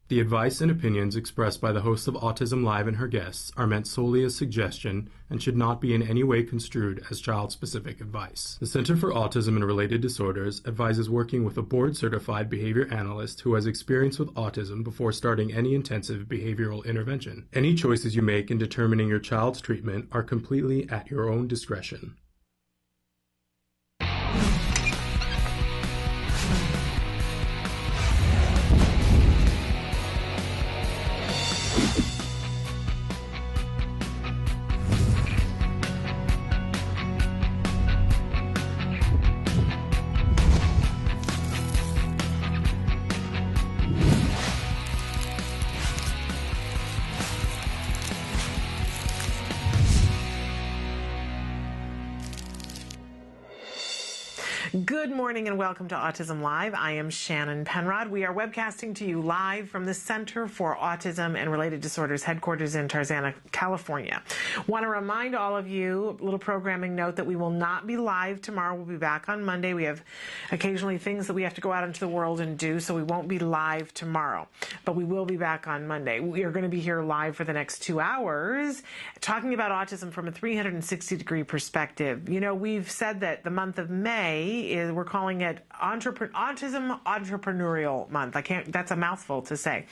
The advice and opinions expressed by the host of Autism Live and her guests are meant solely as suggestion and should not be in any way construed as child-specific advice. The Center for Autism and Related Disorders advises working with a board-certified behavior analyst who has experience with autism before starting any intensive behavioral intervention. Any choices you make in determining your child's treatment are completely at your own discretion. Good morning and welcome to Autism Live. I am Shannon Penrod. We are webcasting to you live from the Center for Autism and Related Disorders headquarters in Tarzana, California. Want to remind all of you, a little programming note, that we will not be live tomorrow. We'll be back on Monday. We have occasionally things that we have to go out into the world and do, so we won't be live tomorrow. But we will be back on Monday. We are going to be here live for the next 2 hours talking about autism from a 360-degree perspective. You know, we've said that the month of May we're calling it Autism Entrepreneurial Month. That's a mouthful to say.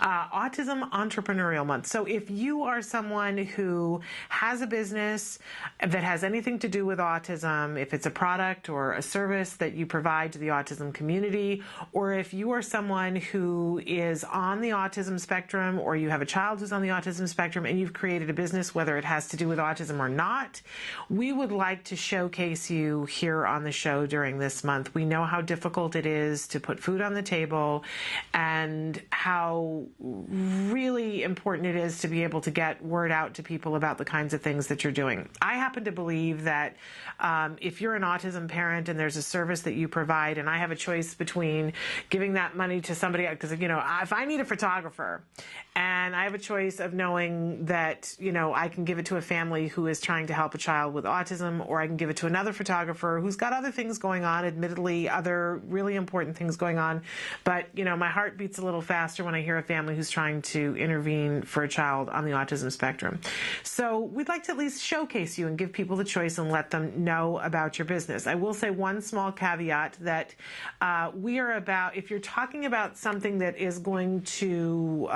Autism Entrepreneurial Month. So if you are someone who has a business that has anything to do with autism, if it's a product or a service that you provide to the autism community, or if you are someone who is on the autism spectrum, or you have a child who's on the autism spectrum and you've created a business, whether it has to do with autism or not, we would like to showcase you here on the show during this month. We know how difficult it is to put food on the table and how really important it is to be able to get word out to people about the kinds of things that you're doing. I happen to believe that if you're an autism parent and there's a service that you provide, and I have a choice between giving that money to somebody, because, you know, if I need a photographer and I have a choice of knowing that, you know, I can give it to a family who is trying to help a child with autism, or I can give it to another photographer who's got other things going on, admittedly, other really important things going on. But, you know, my heart beats a little faster when I hear a family who's trying to intervene for a child on the autism spectrum. So we'd like to at least showcase you and give people the choice and let them know about your business. I will say one small caveat that we are about, if you're talking about something that is going to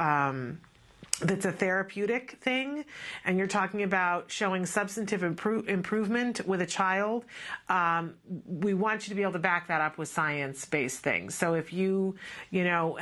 that's a therapeutic thing, and you're talking about showing substantive improvement with a child, we want you to be able to back that up with science-based things. So if you know,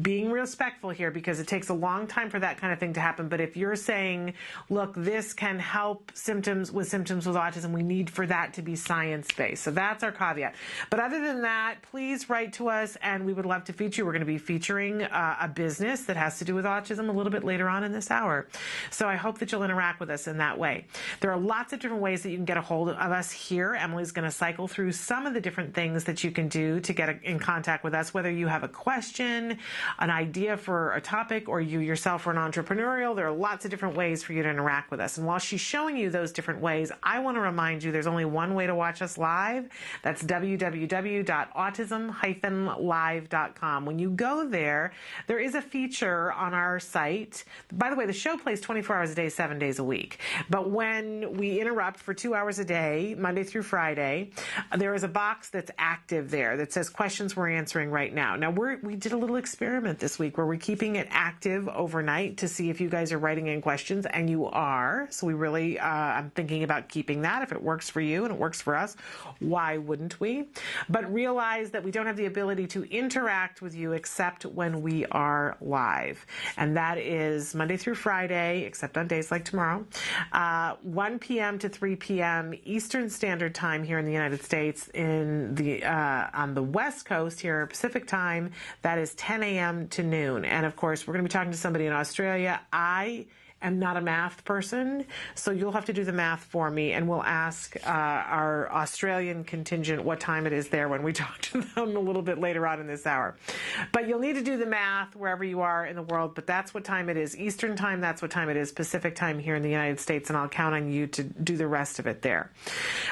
being respectful here, because it takes a long time for that kind of thing to happen, but if you're saying, look, this can help symptoms with autism, we need for that to be science-based. So that's our caveat. But other than that, please write to us, and we would love to feature. We're going to be featuring a business that has to do with autism a little bit later on in this hour. So I hope that you'll interact with us in that way. There are lots of different ways that you can get a hold of us here. Emily's going to cycle through some of the different things that you can do to get in contact with us, whether you have a question, an idea for a topic, or you yourself are an entrepreneurial. There are lots of different ways for you to interact with us. And while she's showing you those different ways, I want to remind you there's only one way to watch us live. That's www.autism-live.com. When you go there, there is a feature on our site. By the way, the show plays 24 hours a day, 7 days a week. But when we interrupt for 2 hours a day, Monday through Friday, there is a box that's active there that says questions we're answering right now. Now, we did a little experiment this week where we're keeping it active overnight to see if you guys are writing in questions, and you are. So we really, I'm thinking about keeping that. If it works for you and it works for us, why wouldn't we? But realize that we don't have the ability to interact with you except when we are live. And that is Monday through Friday, except on days like tomorrow, 1 p.m. to 3 p.m. Eastern Standard Time here in the United States. On the West Coast here, Pacific Time, that is 10 a.m. to noon. And of course, we're going to be talking to somebody in Australia. I am not a math person, so you'll have to do the math for me, and we'll ask our Australian contingent what time it is there when we talk to them a little bit later on in this hour. But you'll need to do the math wherever you are in the world, but that's what time it is. Eastern time, that's what time it is. Pacific time here in the United States, and I'll count on you to do the rest of it there.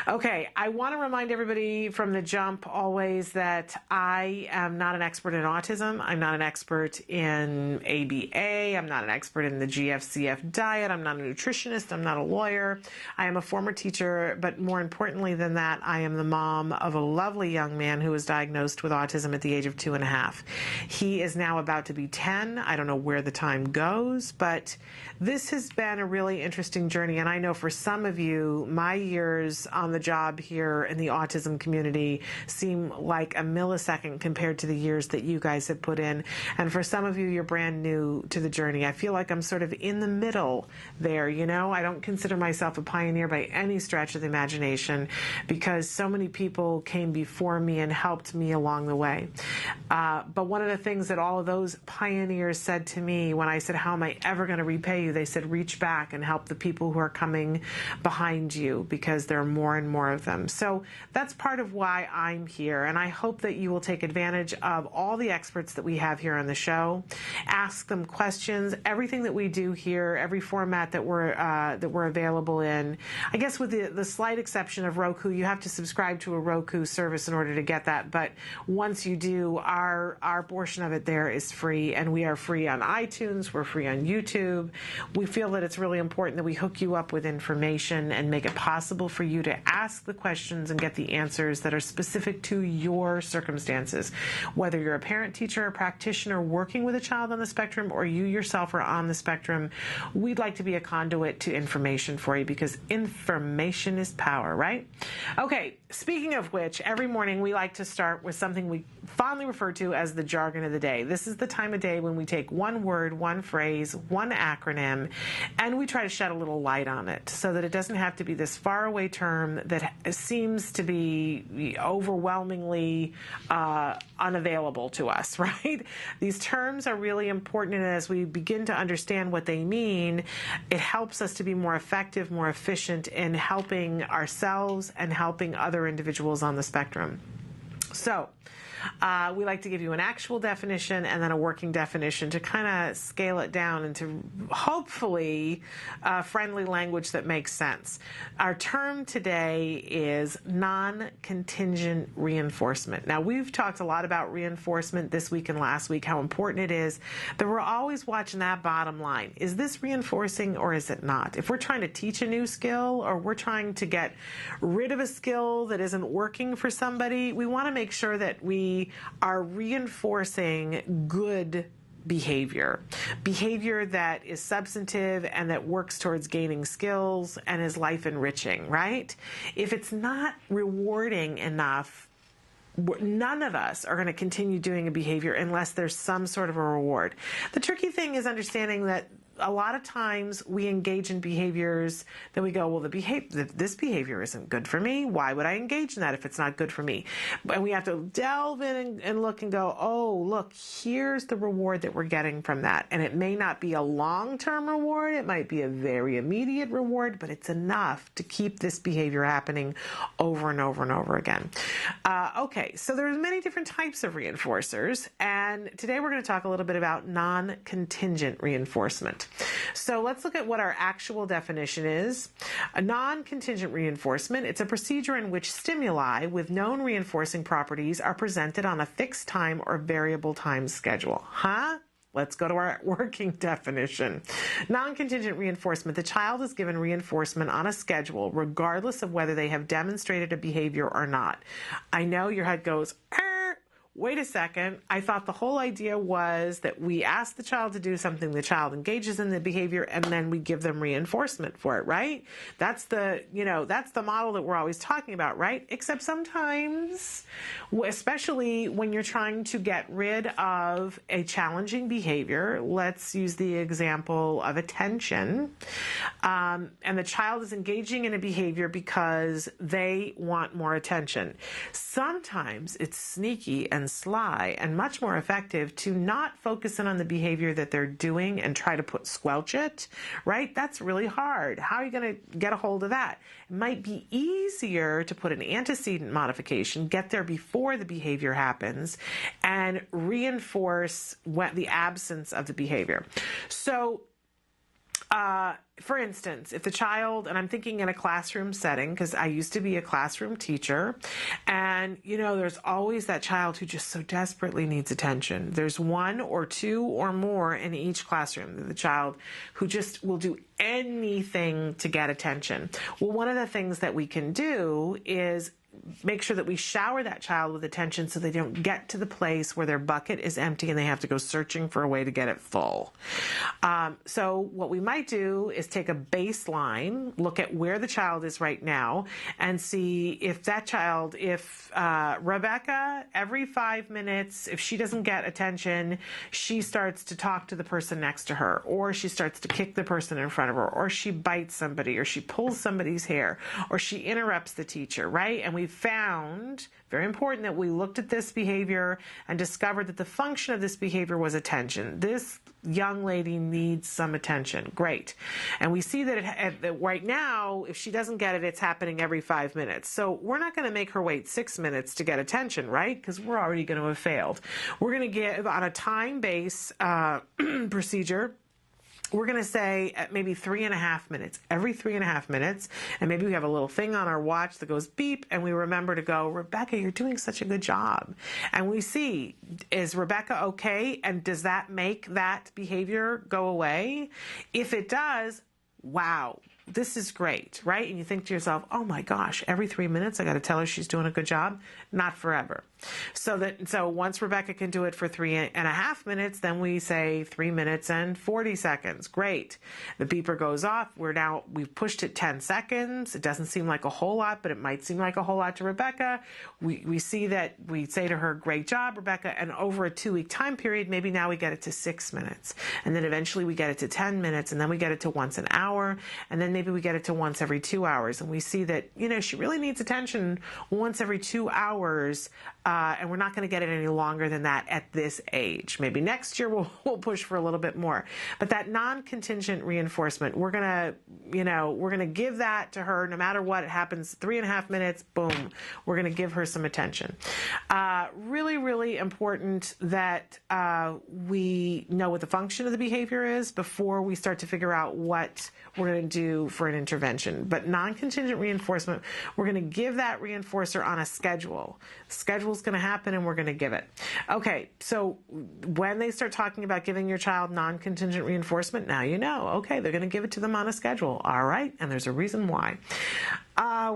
Okay, I want to remind everybody from the jump always that I am not an expert in autism. I'm not an expert in ABA. I'm not an expert in the GFCF diet. I'm not a nutritionist. I'm not a lawyer. I am a former teacher, but more importantly than that, I am the mom of a lovely young man who was diagnosed with autism at the age of 2.5. He is now about to be 10. I don't know where the time goes, but this has been a really interesting journey. And I know for some of you, my years on the job here in the autism community seem like a millisecond compared to the years that you guys have put in. And for some of you, you're brand new to the journey. I feel like I'm sort of in the middle there, you know? I don't consider myself a pioneer by any stretch of the imagination because so many people came before me and helped me along the way. But one of the things that all of those pioneers said to me when I said, how am I ever going to repay you? They said, reach back and help the people who are coming behind you because there are more and more of them. So that's part of why I'm here. And I hope that you will take advantage of all the experts that we have here on the show. Ask them questions. Everything that we do here, every format that we're available in. I guess with the slight exception of Roku, you have to subscribe to a Roku service in order to get that. But once you do, our portion of it there is free, and we are free on iTunes. We're free on YouTube. We feel that it's really important that we hook you up with information and make it possible for you to ask the questions and get the answers that are specific to your circumstances. Whether you're a parent, teacher, or practitioner working with a child on the spectrum, or you yourself are on the spectrum, we'd like to be a conduit to information for you because information is power, right? Okay, speaking of which, every morning we like to start with something we fondly refer to as the jargon of the day. This is the time of day when we take one word, one phrase, one acronym, and we try to shed a little light on it so that it doesn't have to be this faraway term that seems to be overwhelmingly unavailable to us, right? These terms are really important, and as we begin to understand what they mean, it helps us to be more effective, more efficient in helping ourselves and helping other individuals on the spectrum. So, we like to give you an actual definition and then a working definition to kind of scale it down into hopefully friendly language that makes sense. Our term today is non-contingent reinforcement. Now, we've talked a lot about reinforcement this week and last week, how important it is that we're always watching that bottom line. Is this reinforcing or is it not? If we're trying to teach a new skill or we're trying to get rid of a skill that isn't working for somebody, we want to make sure that we are reinforcing good behavior that is substantive and that works towards gaining skills and is life enriching, right? If it's not rewarding enough, none of us are going to continue doing a behavior unless there's some sort of a reward. The tricky thing is understanding that a lot of times we engage in behaviors that we go, well, this behavior isn't good for me. Why would I engage in that if it's not good for me? And we have to delve in and look and go, oh, look, here's the reward that we're getting from that. And it may not be a long-term reward. It might be a very immediate reward, but it's enough to keep this behavior happening over and over and over again. Okay, so there's many different types of reinforcers. And today we're going to talk a little bit about non-contingent reinforcement. So let's look at what our actual definition is. A non-contingent reinforcement, it's a procedure in which stimuli with known reinforcing properties are presented on a fixed time or variable time schedule. Let's go to our working definition. Non-contingent reinforcement. The child is given reinforcement on a schedule regardless of whether they have demonstrated a behavior or not. I know your head goes, wait a second, I thought the whole idea was that we ask the child to do something, the child engages in the behavior, and then we give them reinforcement for it, right? That's the model that we're always talking about, right? Except sometimes, especially when you're trying to get rid of a challenging behavior, let's use the example of attention, and the child is engaging in a behavior because they want more attention. Sometimes it's sneaky and and sly and much more effective to not focus in on the behavior that they're doing and try to squelch it, right? That's really hard. How are you going to get a hold of that? It might be easier to put an antecedent modification, get there before the behavior happens, and reinforce the absence of the behavior. So, for instance, if the child, and I'm thinking in a classroom setting, because I used to be a classroom teacher, and, there's always that child who just so desperately needs attention. There's one or two or more in each classroom, the child who just will do anything to get attention. Well, one of the things that we can do is make sure that we shower that child with attention so they don't get to the place where their bucket is empty and they have to go searching for a way to get it full. So what we might do is take a baseline, look at where the child is right now, and see if that child, Rebecca, every 5 minutes, if she doesn't get attention, she starts to talk to the person next to her, or she starts to kick the person in front of her, or she bites somebody, or she pulls somebody's hair, or she interrupts the teacher, right? And we found, very important, that we looked at this behavior and discovered that the function of this behavior was attention. This young lady needs some attention. Great. And we see that right now, if she doesn't get it, it's happening every 5 minutes. So we're not going to make her wait 6 minutes to get attention, right? Because we're already going to have failed. We're going to give, on a time-based procedure, we're going to say at maybe 3.5 minutes, every 3.5 minutes, and maybe we have a little thing on our watch that goes beep, and we remember to go, Rebecca, you're doing such a good job. And we see, is Rebecca okay? And does that make that behavior go away? If it does, wow, this is great, right? And you think to yourself, oh my gosh, every 3 minutes I got to tell her she's doing a good job? Not forever. So once Rebecca can do it for 3.5 minutes, then we say 3 minutes and 40 seconds. Great. The beeper goes off. We've pushed it 10 seconds. It doesn't seem like a whole lot, but it might seem like a whole lot to Rebecca. We see that, we say to her, great job, Rebecca. And over a 2-week time period, maybe now we get it to 6 minutes. And then eventually we get it to 10 minutes, and then we get it to once an hour. And then maybe we get it to once every 2 hours. And we see that, she really needs attention once every 2 hours. And we're not going to get it any longer than that at this age. Maybe next year we'll push for a little bit more. But that non-contingent reinforcement, we're going to give that to her no matter what. It happens 3.5 minutes, boom, we're going to give her some attention. Really, really important that we know what the function of the behavior is before we start to figure out what we're going to do for an intervention. But non-contingent reinforcement, we're going to give that reinforcer on a schedule. The schedule is going to happen and we're going to give it. Okay, so when they start talking about giving your child non-contingent reinforcement, now you know, okay, they're going to give it to them on a schedule. All right, and there's a reason why.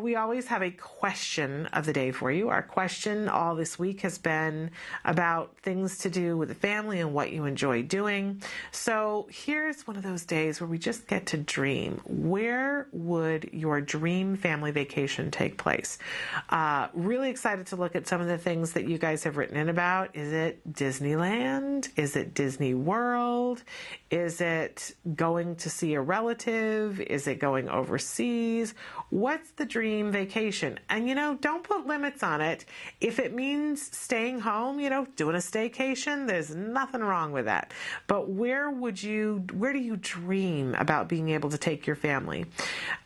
We always have a question of the day for you. Our question all this week has been about things to do with the family and what you enjoy doing. So here's one of those days where we just get to dream. Where would your dream family vacation take place? Really excited to look at some of the things that you guys have written in about. Is it Disneyland? Is it Disney World? Is it going to see a relative? Is it going overseas? What's the dream vacation? And, don't put limits on it. If it means staying home, doing a staycation, there's nothing wrong with that. But where do you dream about being able to take your family?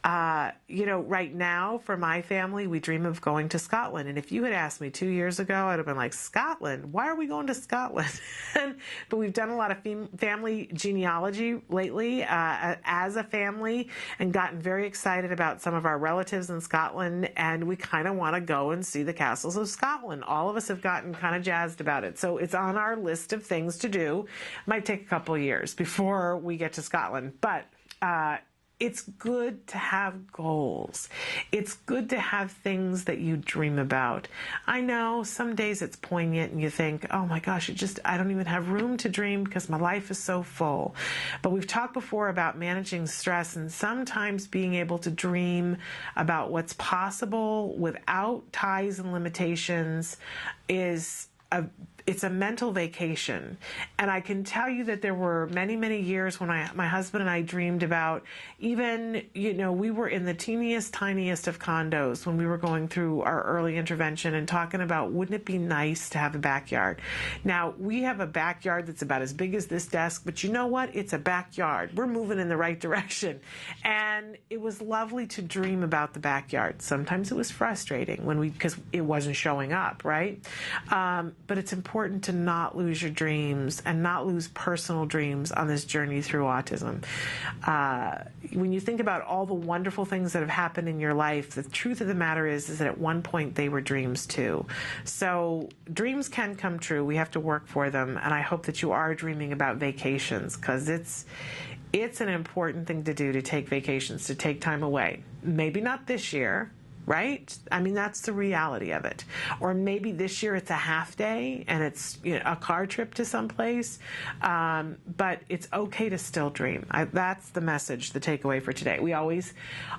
Right now for my family, we dream of going to Scotland. And if you had asked me 2 years ago, I'd have been like, Scotland? Why are we going to Scotland? But we've done a lot of family genealogy lately as a family and gotten very excited about some of our relatives in Scotland, and we kind of want to go and see the castles of Scotland. All of us have gotten kind of jazzed about it. So it's on our list of things to do. Might take a couple of years before we get to Scotland, but it's good to have goals. It's good to have things that you dream about. I know some days it's poignant and you think, oh my gosh, I don't even have room to dream because my life is so full. But we've talked before about managing stress, and sometimes being able to dream about what's possible without ties and limitations is it's a mental vacation. And I can tell you that there were many, many years when my husband and I dreamed about, even, we were in the teeniest, tiniest of condos when we were going through our early intervention and talking about, wouldn't it be nice to have a backyard? Now, we have a backyard that's about as big as this desk, but you know what? It's a backyard. We're moving in the right direction. And it was lovely to dream about the backyard. Sometimes it was frustrating because it wasn't showing up, right? But it's important to not lose your dreams and not lose personal dreams on this journey through autism. When you think about all the wonderful things that have happened in your life, the truth of the matter is that at one point they were dreams too. So dreams can come true. We have to work for them. And I hope that you are dreaming about vacations, because it's an important thing to do, to take vacations, to take time away. Maybe not this year, right? I mean, that's the reality of it. Or maybe this year it's a half day and it's a car trip to someplace. But it's okay to still dream. That's the message, the takeaway for today. We always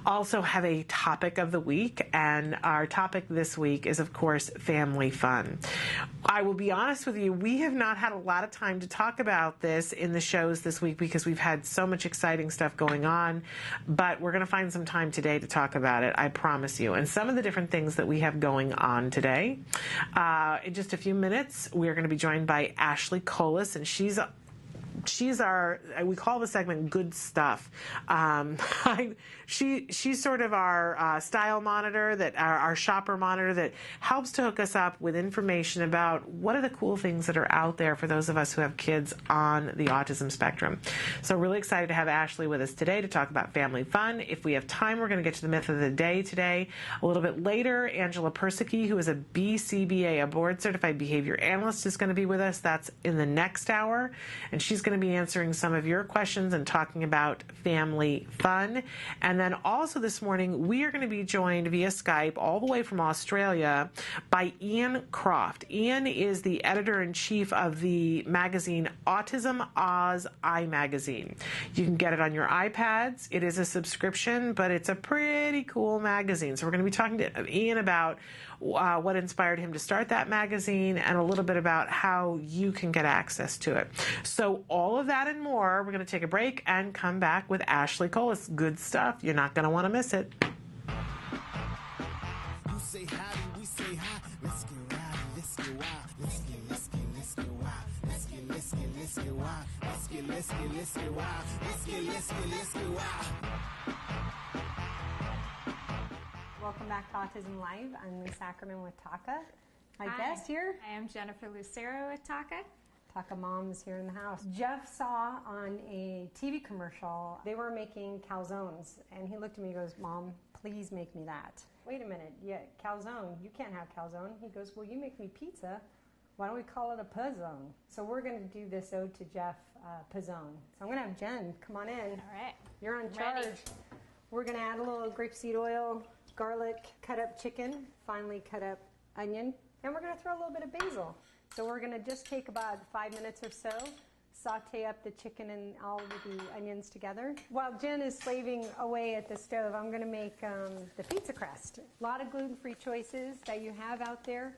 also have a topic of the week, and our topic this week is, of course, family fun. I will be honest with you, we have not had a lot of time to talk about this in the shows this week because we've had so much exciting stuff going on, but we're going to find some time today to talk about it, I promise you. And some of the different things that we have going on today. In just a few minutes, we're going to be joined by Ashley Colas, and she's our, we call the segment Good Stuff. She's sort of our style monitor, our shopper monitor that helps to hook us up with information about what are the cool things that are out there for those of us who have kids on the autism spectrum. So really excited to have Ashley with us today to talk about family fun. If we have time, we're going to get to the myth of the day today. A little bit later, Angela Persicki, who is a BCBA, a board certified behavior analyst, is going to be with us. That's in the next hour, and she's going to be answering some of your questions and talking about family fun. And then also this morning, we are going to be joined via Skype all the way from Australia by Ian Croft. Ian is the editor-in-chief of the magazine Autism Oz iMagazine. You can get it on your iPads. It is a subscription, but it's a pretty cool magazine. So we're going to be talking to Ian about what inspired him to start that magazine and a little bit about how you can get access to it. So all of that and more, we're going to take a break and come back with Ashley Colas. Good stuff. You're not going to want to miss it. You say howdy, we say hi. Let's get rowdy, let's get wild. Let's get wild. Let's get wild. Let's get wild. Let's get wild. Welcome back to Autism Live. I'm Lisa Ackerman with Taka. My Hi. guest here, I am Jennifer Lucero with Taka. Taka Mom is here in the house. Jeff saw on a TV commercial, they were making calzones, and he looked at me and goes, "Mom, please make me that." Wait a minute, yeah, calzone, you can't have calzone. He goes, "Well, you make me pizza. Why don't we call it a puzzone?" So we're going to do this ode to Jeff, puzzone. So I'm going to have Jen come on in. All right. You're in charge. Ready. We're going to add a little grapeseed oil, garlic, cut up chicken, finely cut up onion, and we're going to throw a little bit of basil. So we're going to just take about 5 minutes or so, saute up the chicken and all of the onions together. While Jen is slaving away at the stove, I'm going to make the pizza crust. A lot of gluten-free choices that you have out there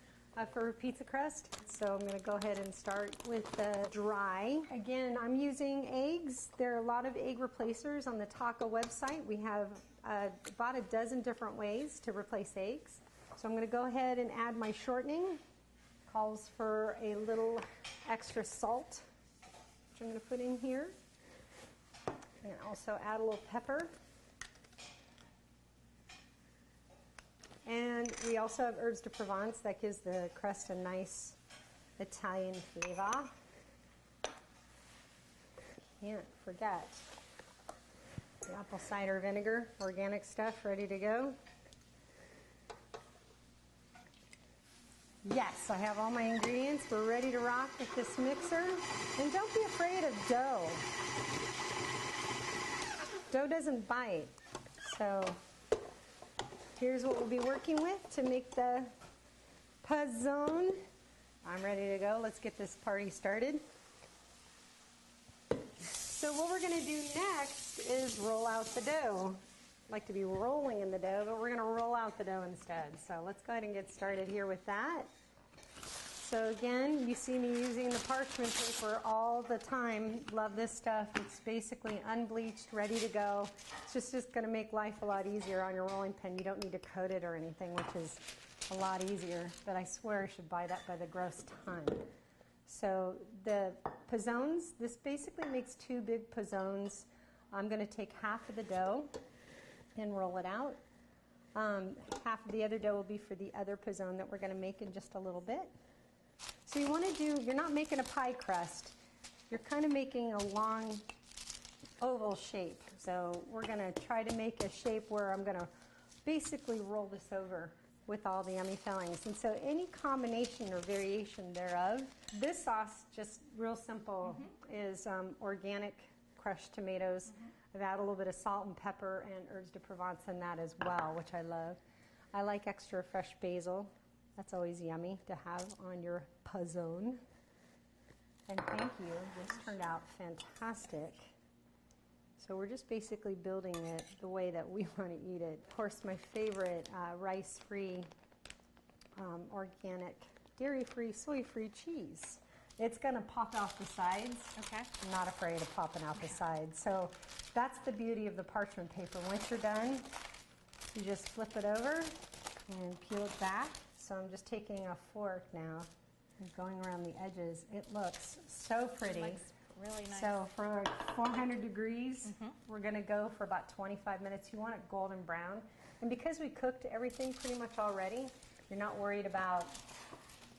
for pizza crust. So I'm going to go ahead and start with the dry. Again, I'm using eggs. There are a lot of egg replacers on the Taka website. We have about a dozen different ways to replace eggs. So I'm going to go ahead and add my shortening. Calls for a little extra salt, which I'm going to put in here. And also add a little pepper. And we also have herbs de Provence that gives the crust a nice Italian flavor. Can't forget the apple cider vinegar, organic stuff, ready to go. Yes, I have all my ingredients. We're ready to rock with this mixer. And don't be afraid of dough. Dough doesn't bite. So here's what we'll be working with to make the puzzone. I'm ready to go. Let's get this party started. So what we're going to do next is roll out the dough. I like to be rolling in the dough, but we're going to roll out the dough instead. So let's go ahead and get started here with that. So again, you see me using the parchment paper all the time. Love this stuff. It's basically unbleached, ready to go. It's just going to make life a lot easier on your rolling pin. You don't need to coat it or anything, which is a lot easier. But I swear I should buy that by the gross ton. So the pizzones, this basically makes 2 big pizzones. I'm going to take half of the dough and roll it out. Half of the other dough will be for the other pizzone that we're going to make in just a little bit. So you want to do, you're not making a pie crust, you're kind of making a long oval shape. So we're going to try to make a shape where I'm going to basically roll this over with all the yummy fillings. And so any combination or variation thereof, this sauce, just real simple, is organic crushed tomatoes. I've added a little bit of salt and pepper and herbes de Provence in that as well, which I love. I like extra fresh basil. That's always yummy to have on your pizzone. And thank you. This turned out fantastic. So we're just basically building it the way that we want to eat it. Of course, my favorite rice-free, organic, dairy-free, soy-free cheese. It's going to pop out the sides. Okay. I'm not afraid of popping out the sides. So that's the beauty of the parchment paper. Once you're done, you just flip it over and peel it back. So I'm just taking a fork now and going around the edges. It looks so pretty. It looks really nice. So for 400 degrees, we're going to go for about 25 minutes. You want it golden brown. And because we cooked everything pretty much already, you're not worried about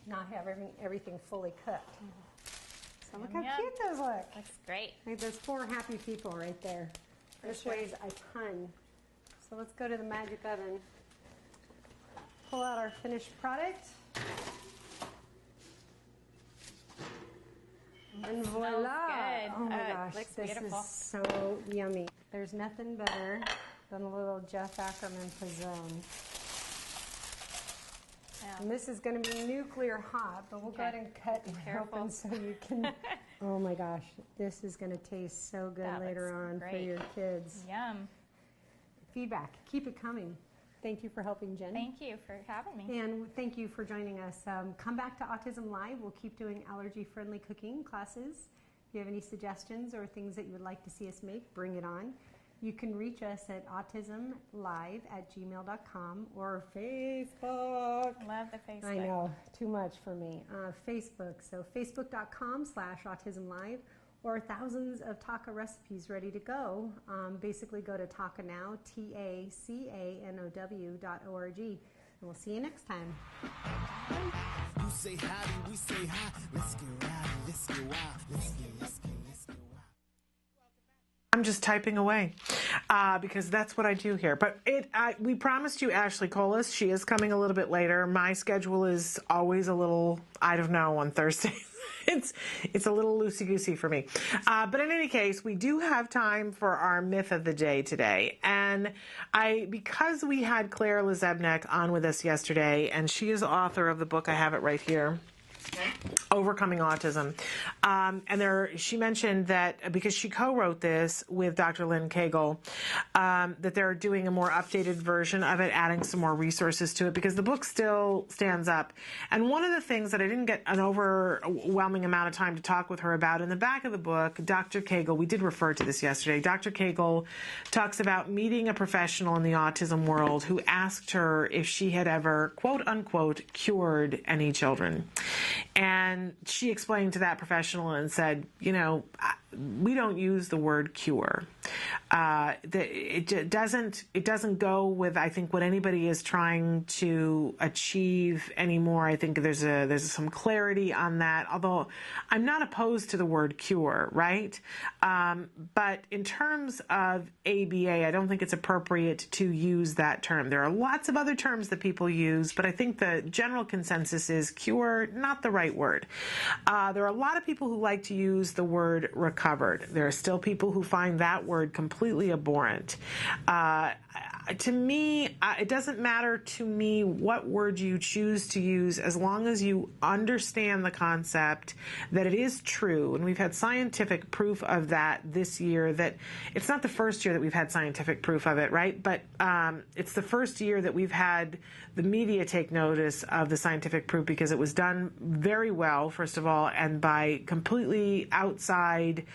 not having everything fully cooked. So look how cute those look. Looks great. Like those 4 happy people right there. This weighs a ton. So let's go to the magic oven. Pull out our finished product. And voila! Good. Oh my gosh, looks this beautiful. is so yummy. There's nothing better than a little Jeff Ackerman pizzone. Yeah. And this is going to be nuclear hot, but we'll go ahead and cut it careful. open so you can. Oh my gosh, this is going to taste so good That later looks on for great. your kids. Yum. Feedback, keep it coming. Thank you for helping, Jen. Thank you for having me. And thank you for joining us. Come back to Autism Live. We'll keep doing allergy-friendly cooking classes. If you have any suggestions or things that you would like to see us make, bring it on. You can reach us at autismlive@gmail.com or Facebook. Love the Facebook. I know, too much for me. Facebook, so facebook.com/autismlive, or thousands of taco recipes ready to go. Basically go to Takanow, TACANOW.org, and we'll see you next time. You say howdy, we say hi. Let's get rowdy, let's get wild. Let's get wild. I'm just typing away because that's what I do here. But we promised you Ashley Colas. She is coming a little bit later. My schedule is always a little, I don't know, on Thursday. It's a little loosey-goosey for me. But in any case, we do have time for our myth of the day today. And because we had Claire Lezebnik on with us yesterday, and she is the author of the book, I have it right here, Overcoming Autism. She mentioned that because she co-wrote this with Dr. Lynn Cagle, that they're doing a more updated version of it, adding some more resources to it, because the book still stands up. And one of the things that I didn't get an overwhelming amount of time to talk with her about, in the back of the book, Dr. Cagle, we did refer to this yesterday, Dr. Cagle talks about meeting a professional in the autism world who asked her if she had ever, quote unquote, cured any children. And she explained to that professional and said, we don't use the word cure. It doesn't go with, I think, what anybody is trying to achieve anymore. I think there's some clarity on that, although I'm not opposed to the word cure, right? But in terms of ABA, I don't think it's appropriate to use that term. There are lots of other terms that people use, but I think the general consensus is cure, not the right word. There are a lot of people who like to use the word recovered. There are still people who find that word completely abhorrent. to me, it doesn't matter to me what word you choose to use as long as you understand the concept that it is true. And we've had scientific proof of that this year, that it's not the first year that we've had scientific proof of it, right? But it's the first year that we've had the media take notice of the scientific proof because it was done very well, first of all, and by completely outside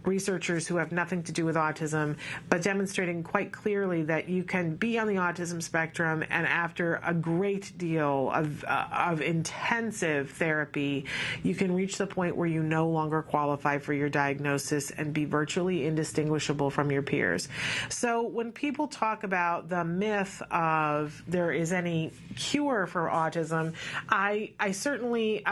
researchers who have nothing to do with autism, but demonstrating quite clearly that you can be on the autism spectrum, and after a great deal of intensive therapy, you can reach the point where you no longer qualify for your diagnosis and be virtually indistinguishable from your peers. So when people talk about the myth of there is any cure for autism, I certainly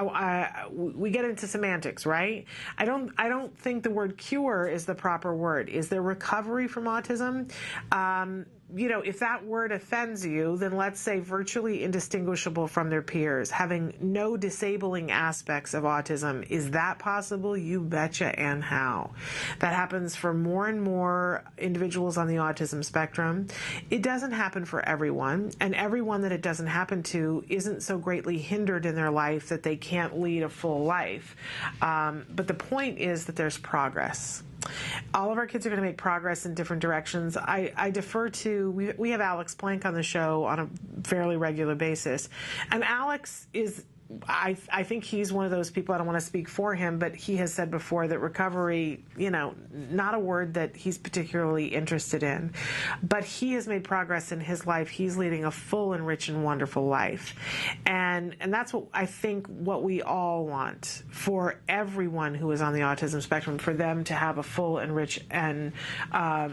we get into semantics, right? I don't think the word cure is the proper word. Is there recovery from autism? If that word offends you, then let's say virtually indistinguishable from their peers, having no disabling aspects of autism. Is that possible? You betcha, and how. That happens for more and more individuals on the autism spectrum. It doesn't happen for everyone, and everyone that it doesn't happen to isn't so greatly hindered in their life that they can't lead a full life. But the point is that there's progress. All of our kids are going to make progress in different directions. I defer to, we have Alex Plank on the show on a fairly regular basis. And Alex is, I think he's one of those people, I don't want to speak for him, but he has said before that recovery, not a word that he's particularly interested in. But he has made progress in his life. He's leading a full and rich and wonderful life. And that's what I think what we all want for everyone who is on the autism spectrum, for them to have a full and rich and a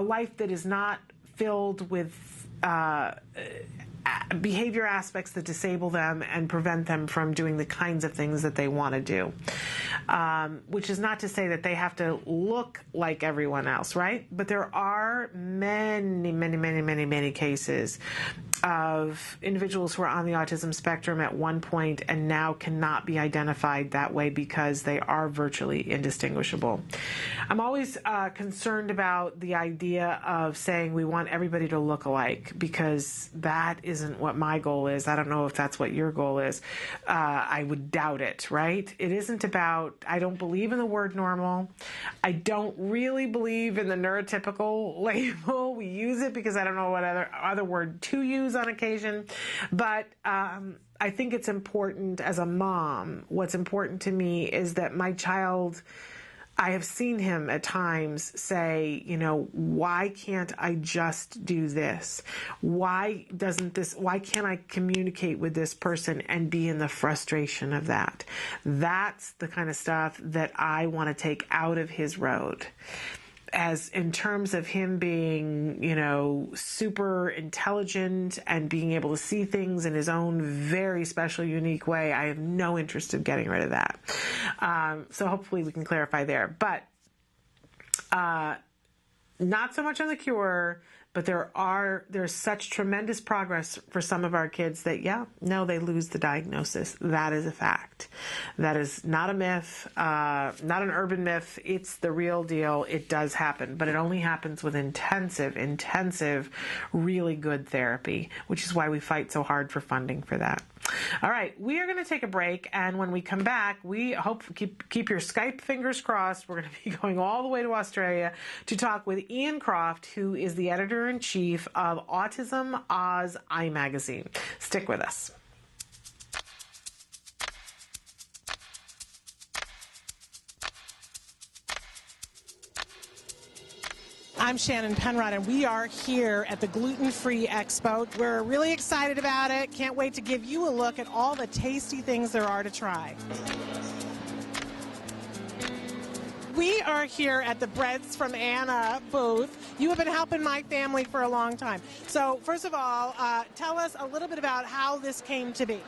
life that is not filled with behavior aspects that disable them and prevent them from doing the kinds of things that they want to do. Which is not to say that they have to look like everyone else, right? But there are many, many, many, many, many cases of individuals who are on the autism spectrum at one point and now cannot be identified that way because they are virtually indistinguishable. I'm always concerned about the idea of saying we want everybody to look alike, because that isn't what my goal is. I don't know if that's what your goal is. I would doubt it, right? It isn't about, I don't believe in the word normal. I don't really believe in the neurotypical label. We use it because I don't know what other word to use on occasion. But I think it's important as a mom. What's important to me is that my child, I have seen him at times say, why can't I just do this? Why can't I communicate with this person and be in the frustration of that? That's the kind of stuff that I want to take out of his road. As in terms of him being, super intelligent and being able to see things in his own very special, unique way, I have no interest in getting rid of that. So hopefully we can clarify there. But not so much on the cure, but there's such tremendous progress for some of our kids that, they lose the diagnosis. That is a fact. That is not a myth, not an urban myth. It's the real deal. It does happen, but it only happens with intensive, really good therapy, which is why we fight so hard for funding for that. All right, we are going to take a break, and when we come back, we hope keep your Skype fingers crossed. We're going to be going all the way to Australia to talk with Ian Croft, who is the editor-in-chief of Autism Oz iMagazine. Stick with us. I'm Shannon Penrod, and we are here at the Gluten Free Expo. We're really excited about it. Can't wait to give you a look at all the tasty things there are to try. We are here at the Breads from Anna booth. You have been helping my family for a long time. So first of all, tell us a little bit about how this came to be.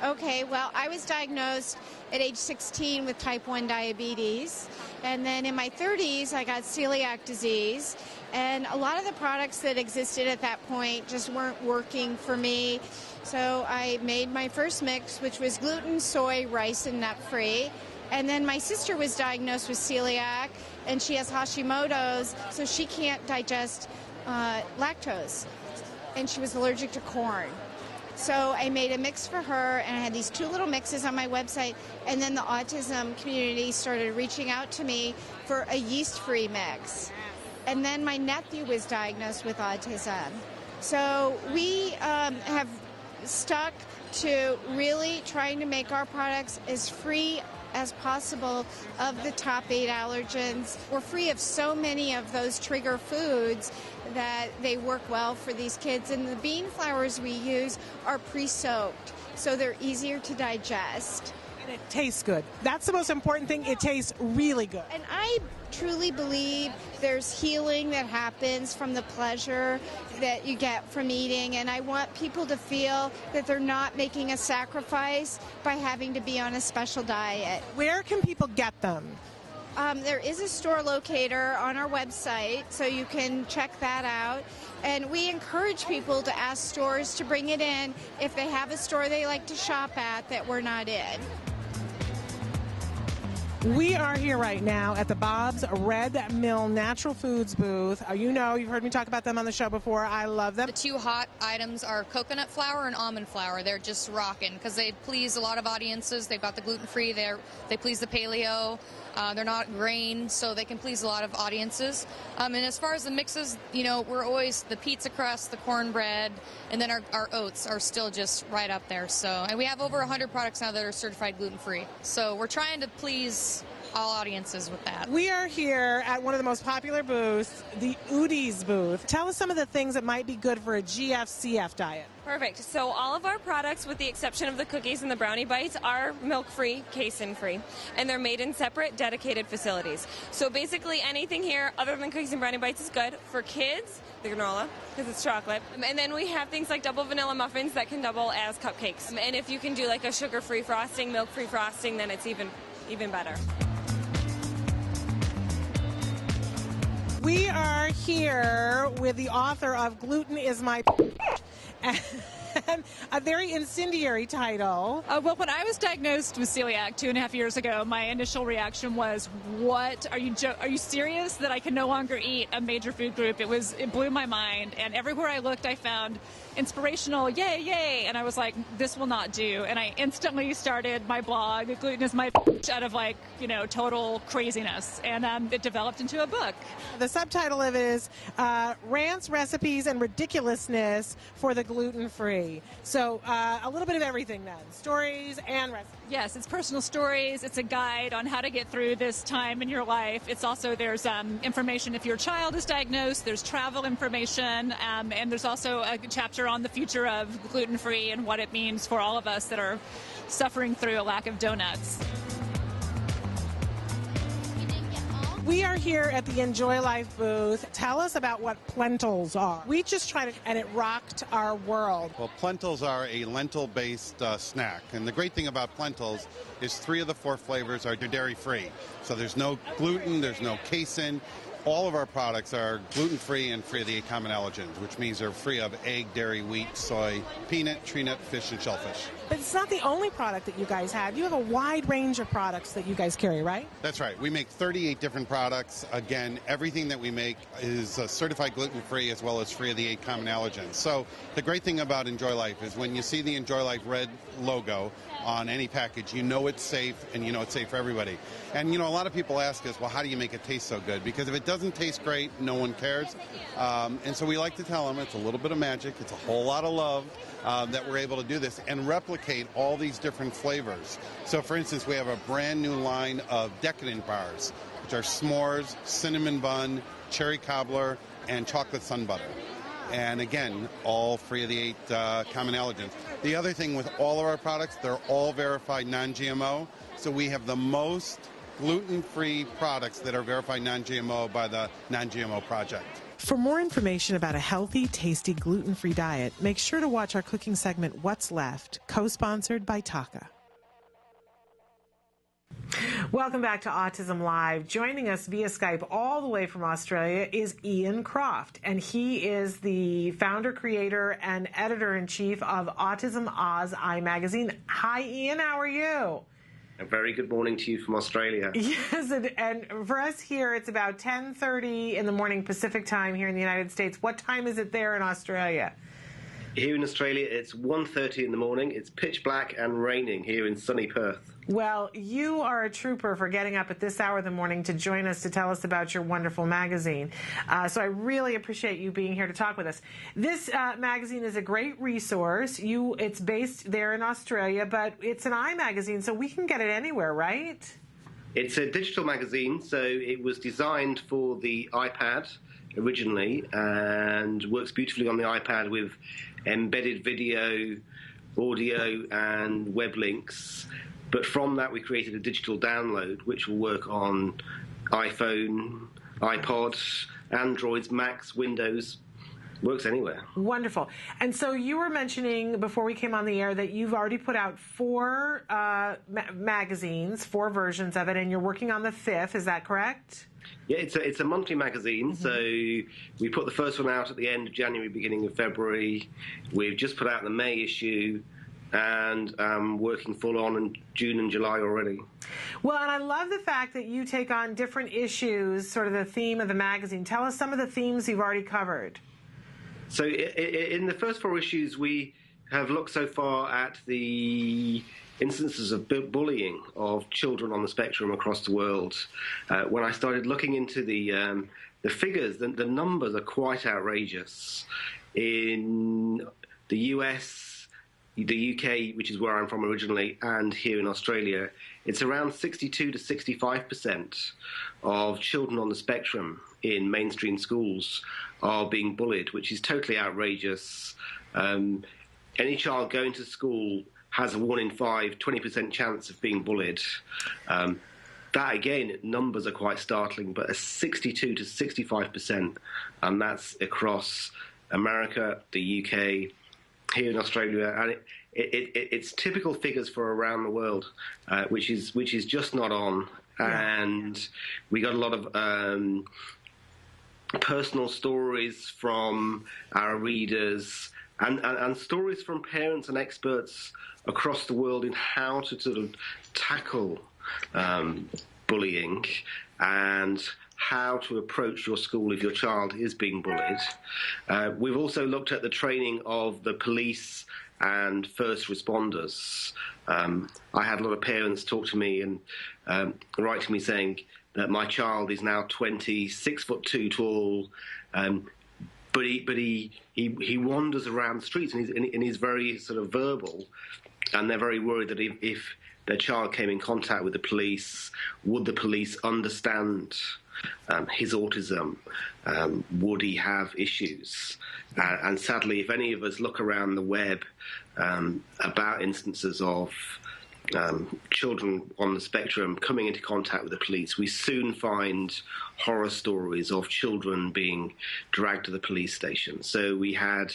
Okay, well, I was diagnosed at age 16 with type 1 diabetes, and then in my 30s I got celiac disease, and a lot of the products that existed at that point just weren't working for me. So I made my first mix, which was gluten, soy, rice, and nut-free. And then my sister was diagnosed with celiac, and she has Hashimoto's, so she can't digest lactose. and she was allergic to corn. So I made a mix for her, and I had these 2 little mixes on my website, and then the autism community started reaching out to me for a yeast-free mix. And then my nephew was diagnosed with autism. So we have stuck to really trying to make our products as free as possible of the top 8 allergens. We're free of so many of those trigger foods that they work well for these kids. And the bean flours we use are pre-soaked, so they're easier to digest. And it tastes good. That's the most important thing. It tastes really good. And I truly believe there's healing that happens from the pleasure that you get from eating, and I want people to feel that they're not making a sacrifice by having to be on a special diet. Where can people get them? There is a store locator on our website, so you can check that out. And we encourage people to ask stores to bring it in if they have a store they like to shop at that we're not in. We are here right now at the Bob's Red Mill Natural Foods booth. You know, you've heard me talk about them on the show before. I love them. The 2 hot items are coconut flour and almond flour. They're just rocking because they please a lot of audiences. They've got the gluten-free. They please the paleo. They're not grain, so they can please a lot of audiences. And as far as the mixes, you know, we're always the pizza crust, the cornbread, and then our oats are still just right up there. So, and we have over 100 products now that are certified gluten-free. So we're trying to please all audiences with that. We are here at one of the most popular booths, the Udi's booth. Tell us some of the things that might be good for a GFCF diet. Perfect. So all of our products, with the exception of the cookies and the brownie bites, are milk-free, casein-free, and they're made in separate, dedicated facilities. So basically anything here other than cookies and brownie bites is good. For kids, the granola, because it's chocolate. And then we have things like double vanilla muffins that can double as cupcakes. And if you can do like a sugar-free frosting, milk-free frosting, then it's even better. We are here with the author of Gluten is My and a very incendiary title. Well, when I was diagnosed with celiac 2.5 years ago, my initial reaction was, "What are you serious that I can no longer eat a major food group?" It blew my mind, and everywhere I looked, I found inspirational, yay, yay, and I was like, this will not do. And I instantly started my blog, Gluten is My out of total craziness, and it developed into a book. The subtitle of it is Rants, Recipes, and Ridiculousness for the Gluten-Free. So a little bit of everything then, stories and recipes. Yes, it's personal stories. It's a guide on how to get through this time in your life. It's also, there's information if your child is diagnosed, there's travel information, and there's also a chapter on the future of gluten-free and what it means for all of us that are suffering through a lack of donuts. We are here at the Enjoy Life booth. Tell us about what Plentals are. We just tried it, and it rocked our world. Well, Plentals are a lentil-based snack. And the great thing about Plentals is 3 of the 4 flavors are dairy-free. So there's no gluten, there's no casein. All of our products are gluten-free and free of the 8 common allergens, which means they're free of egg, dairy, wheat, soy, peanut, tree nut, fish, and shellfish. But it's not the only product that you guys have. You have a wide range of products that you guys carry, right? That's right. We make 38 different products. Again, everything that we make is certified gluten-free as well as free of the 8 common allergens. So the great thing about Enjoy Life is when you see the Enjoy Life red logo on any package, you know it's safe, and you know it's safe for everybody. And, a lot of people ask us, well, how do you make it taste so good? Because if it doesn't taste great, no one cares. And so we like to tell them it's a little bit of magic, it's a whole lot of love that we're able to do this and replicate all these different flavors. So, for instance, we have a brand new line of decadent bars, which are s'mores, cinnamon bun, cherry cobbler, and chocolate sun butter. And again, all free of the 8 common allergens. The other thing with all of our products, they're all verified non-GMO. So we have the most gluten-free products that are verified non-GMO by the Non-GMO Project. For more information about a healthy, tasty, gluten-free diet, make sure to watch our cooking segment, What's Left, co-sponsored by Taka. Welcome back to Autism Live. Joining us via Skype all the way from Australia is Ian Croft, and he is the founder, creator, and editor-in-chief of Autism Oz iMagazine. Hi, Ian. How are you? A very good morning to you from Australia. Yes, and for us here, it's about 10:30 in the morning Pacific time here in the United States. What time is it there in Australia? Here in Australia, it's 1:30 in the morning. It's pitch black and raining here in sunny Perth. Well, you are a trooper for getting up at this hour of the morning to join us to tell us about your wonderful magazine. So I really appreciate you being here to talk with us. This magazine is a great resource. It's based there in Australia, but it's an iMagazine, so we can get it anywhere, right? It's a digital magazine, so it was designed for the iPad originally and works beautifully on the iPad with embedded video, audio, and web links. But from that, we created a digital download, which will work on iPhone, iPod, Androids, Macs, Windows. Works anywhere. Wonderful. And so you were mentioning before we came on the air that you've already put out 4 magazines, 4 versions of it, and you're working on the 5th. Is that correct? Yeah, it's a monthly magazine, so we put the first one out at the end of January, beginning of February. We've just put out the May issue, and working full on in June and July already. Well, and I love the fact that you take on different issues, sort of the theme of the magazine. Tell us some of the themes you've already covered. So in the first 4 issues, we have looked so far at the instances of bullying of children on the spectrum across the world. When I started looking into the figures, the numbers are quite outrageous. In the US, the UK, which is where I'm from originally, and here in Australia, it's around 62 to 65% of children on the spectrum in mainstream schools are being bullied, which is totally outrageous. Any child going to school has a 1 in 5, 20% chance of being bullied. That, again, numbers are quite startling, but a 62 to 65%, and that's across America, the UK, here in Australia, and it's typical figures for around the world, which is just not on. Yeah. And we got a lot of personal stories from our readers and stories from parents and experts across the world in how to sort of tackle bullying and how to approach your school if your child is being bullied. We've also looked at the training of the police and first responders. I had a lot of parents talk to me and write to me saying that my child is now 6'2" tall, but he wanders around the streets and he's very sort of verbal, and they're very worried that if their child came in contact with the police, would the police understand his autism? Would he have issues? And sadly, if any of us look around the web about instances of children on the spectrum coming into contact with the police, we soon find horror stories of children being dragged to the police station. So we had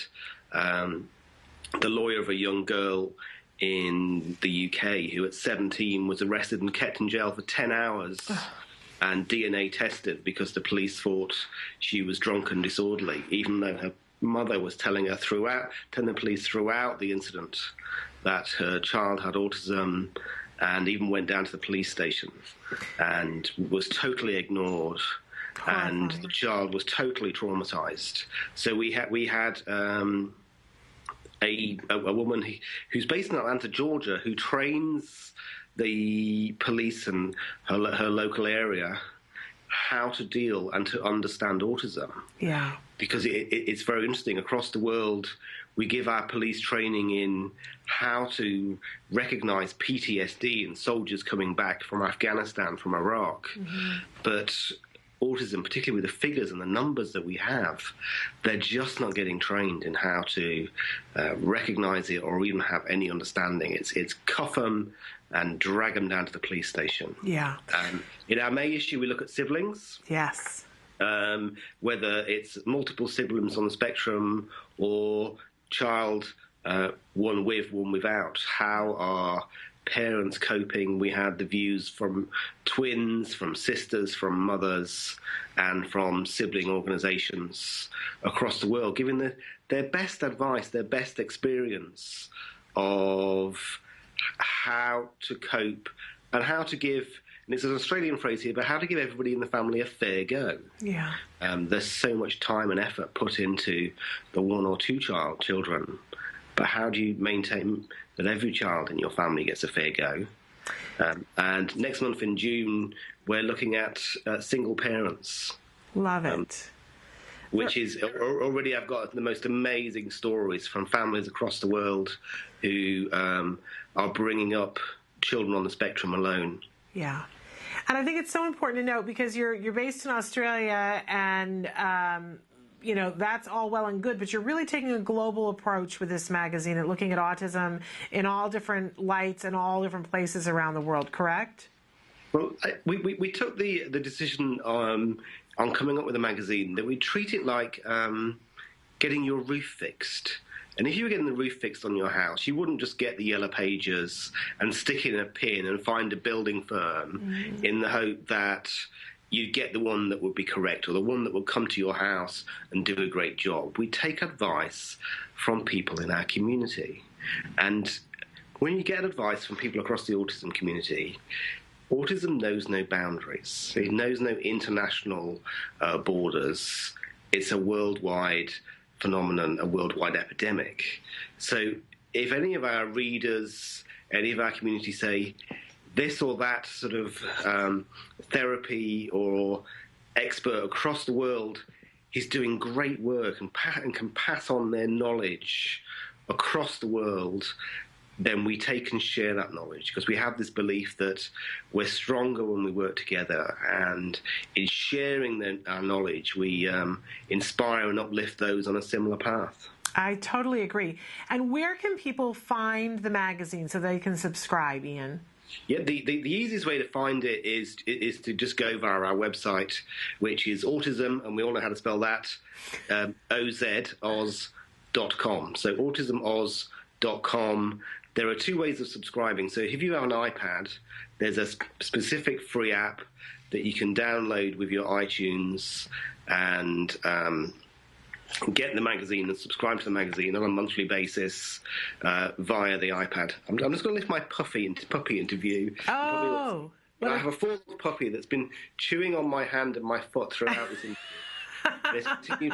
the lawyer of a young girl in the UK who at 17 was arrested and kept in jail for 10 hours and DNA tested because the police thought she was drunk and disorderly, even though her mother was telling the police throughout the incident that her child had autism, and even went down to the police station and was totally ignored. And the child was totally traumatized. So we had a woman who's based in Atlanta, Georgia, who trains the police and her local area how to deal and to understand autism. Yeah. Because it's very interesting. Across the world, we give our police training in how to recognize PTSD in soldiers coming back from Afghanistan, from Iraq. Mm-hmm. But autism, particularly with the figures and the numbers that we have, they're just not getting trained in how to recognize it or even have any understanding. It's cuff them and drag them down to the police station. Yeah. In our May issue, we look at siblings. Yes. Whether it's multiple siblings on the spectrum or child, one with, one without. How are parents coping? We had the views from twins, from sisters, from mothers, and from sibling organizations across the world, giving their best advice, their best experience of how to cope and how to give and it's an Australian phrase here, but how to give everybody in the family a fair go. Yeah. There's so much time and effort put into the one or two children, but how do you maintain that every child in your family gets a fair go? And next month in June, we're looking at single parents. Love it. Which is already, I've got the most amazing stories from families across the world who are bringing up children on the spectrum alone. Yeah. And I think it's so important to note, because you're based in Australia, and you know, that's all well and good, but you're really taking a global approach with this magazine and looking at autism in all different lights and all different places around the world, correct? Well, we took the decision on coming up with a magazine that we treat it like getting your roof fixed. And if you were getting the roof fixed on your house, you wouldn't just get the yellow pages and stick in a pin and find a building firm in the hope that you'd get the one that would be correct or the one that would come to your house and do a great job. We take advice from people in our community. And when you get advice from people across the autism community, autism knows no boundaries. It knows no international borders. It's a worldwide phenomenon, a worldwide epidemic. So if any of our readers, any of our community say this or that sort of therapy or expert across the world is doing great work and can pass on their knowledge across the world, then we take and share that knowledge, because we have this belief that we're stronger when we work together, and in sharing our knowledge, we inspire and uplift those on a similar path. I totally agree. And where can people find the magazine so they can subscribe, Ian? Yeah, the easiest way to find it is to just go via our website, which is autism, and we all know how to spell that, oz.com. So autismoz.com. There are two ways of subscribing. So if you have an iPad, there's a specific free app that you can download with your iTunes and get the magazine and subscribe to the magazine on a monthly basis via the iPad. I'm just going to lift my puppy into view. Oh. I have a 4-month puppy that's been chewing on my hand and my foot throughout this interview.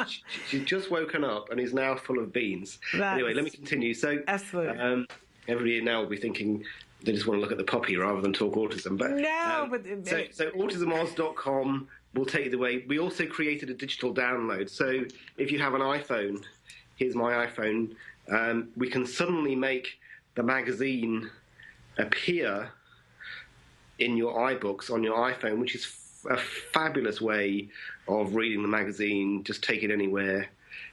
She's just woken up and is now full of beans. Anyway, let me continue. So, absolutely. Everybody now will be thinking they just want to look at the puppy rather than talk autism. But so autismoz.com will take you the way. We also created a digital download. So if you have an iPhone, here's my iPhone, we can suddenly make the magazine appear in your iBooks on your iPhone, which is a fabulous way of reading the magazine. Just take it anywhere.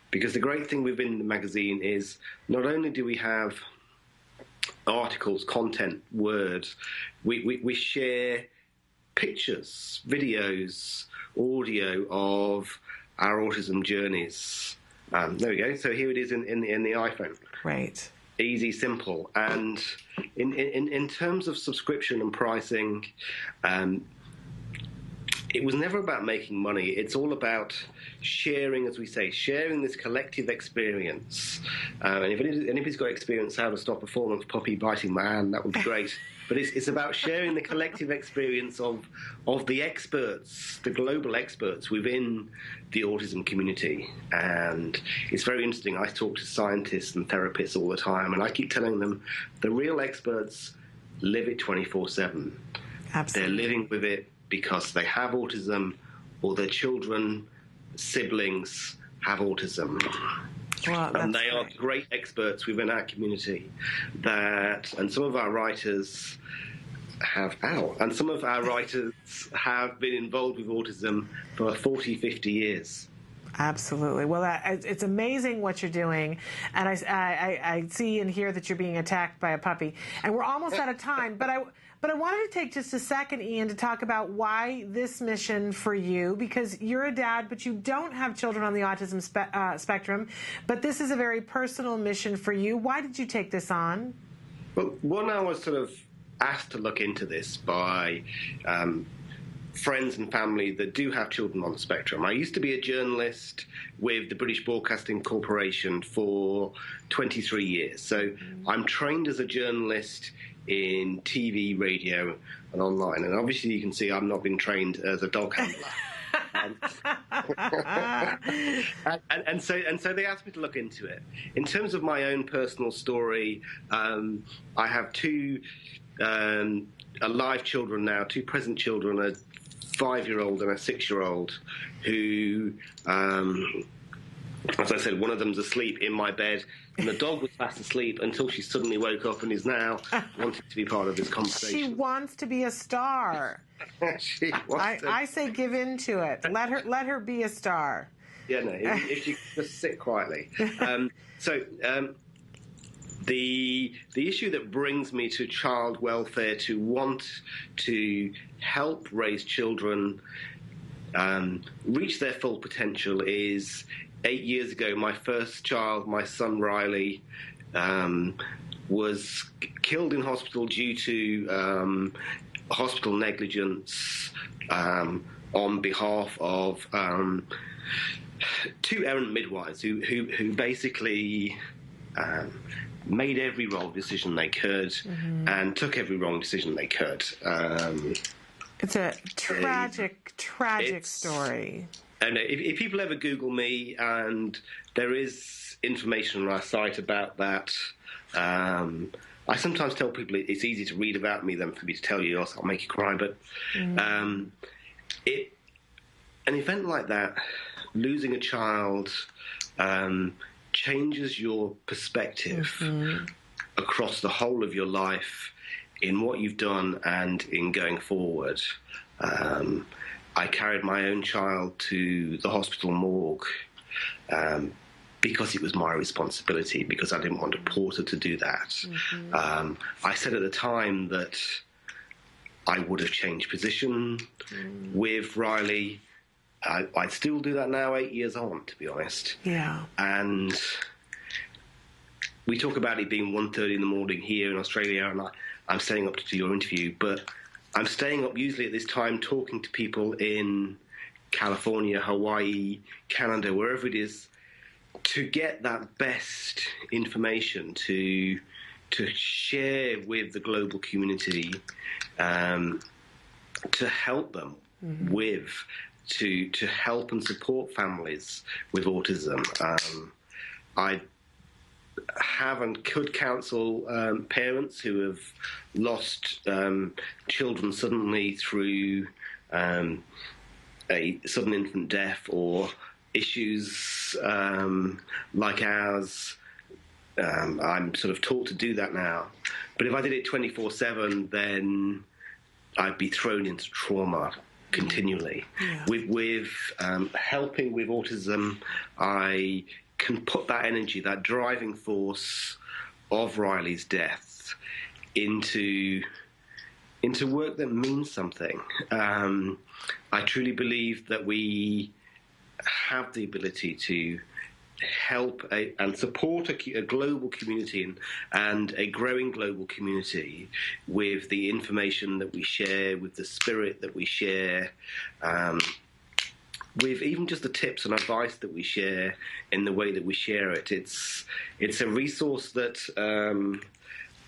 Because the great thing within the magazine is not only do we have articles, content, words, we share pictures, videos, audio of our autism journeys. There we go. So here it is in the iPhone. Right. Easy, simple. And in terms of subscription and pricing, it was never about making money. It's all about sharing, as we say, sharing this collective experience. And if anybody's got experience how to stop a 4-month puppy biting my hand, that would be great. But it's about sharing the collective experience of the experts, the global experts within the autism community. And it's very interesting. I talk to scientists and therapists all the time, and I keep telling them the real experts live it 24/7. Absolutely. They're living with it because they have autism, or their children, siblings have autism. Well, and they are great experts within our community. And some of our writers have been involved with autism for 40, 50 years. Absolutely. Well, it's amazing what you're doing, and I see and hear that you're being attacked by a puppy. And we're almost out of time, but I wanted to take just a second, Ian, to talk about why this mission for you, because you're a dad, but you don't have children on the autism spectrum, but this is a very personal mission for you. Why did you take this on? Well, one, I was sort of asked to look into this by friends and family that do have children on the spectrum. I used to be a journalist with the British Broadcasting Corporation for 23 years. So I'm trained as a journalist in TV, radio, and online. And obviously, you can see I've not been trained as a dog handler. And so they asked me to look into it. In terms of my own personal story, I have two alive children now, two present children, a 5-year-old and a 6-year-old, who, as I said, one of them's asleep in my bed, and the dog was fast asleep until she suddenly woke up and is now wanting to be part of this conversation. She wants to be a star. I say give in to it. Let her be a star. Yeah, no, if you just sit quietly. The issue that brings me to child welfare, to want to help raise children reach their full potential, is 8 years ago, my first child, my son Riley, was killed in hospital due to hospital negligence on behalf of two errant midwives who basically made every wrong decision they could and took every wrong decision they could. It's a tragic story. And if people ever Google me, and there is information on our site about that, I sometimes tell people it's easy to read about me than for me to tell you, else I'll make you cry. But an event like that, losing a child, changes your perspective across the whole of your life in what you've done and in going forward. I carried my own child to the hospital morgue because it was my responsibility, because I didn't want a porter to do that. I said at the time that I would have changed position with Riley. I'd still do that now, 8 years on, to be honest. Yeah. And we talk about it being 1:30 in the morning here in Australia, and I'm staying up to do your interview, but I'm staying up usually at this time talking to people in California, Hawaii, Canada, wherever it is, to get that best information to share with the global community, to help them with, to help and support families with autism. I have and could counsel parents who have lost children suddenly through a sudden infant death or issues like ours. I'm sort of taught to do that now. But if I did it 24/7, then I'd be thrown into trauma continually. Yeah. With helping with autism, I can put that energy, that driving force of Riley's death into work that means something. I truly believe that we have the ability to help and support a global community and a growing global community with the information that we share, with the spirit that we share, with even just the tips and advice that we share in the way that we share it. It's a resource that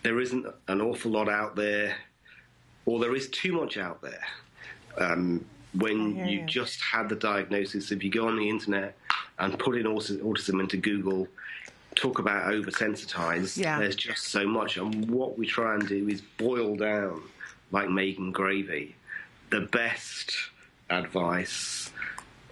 there isn't an awful lot out there, or there is too much out there. When you just had the diagnosis, if you go on the internet and put in autism into Google, talk about oversensitized, there's just so much. And what we try and do is boil down, like making gravy, the best advice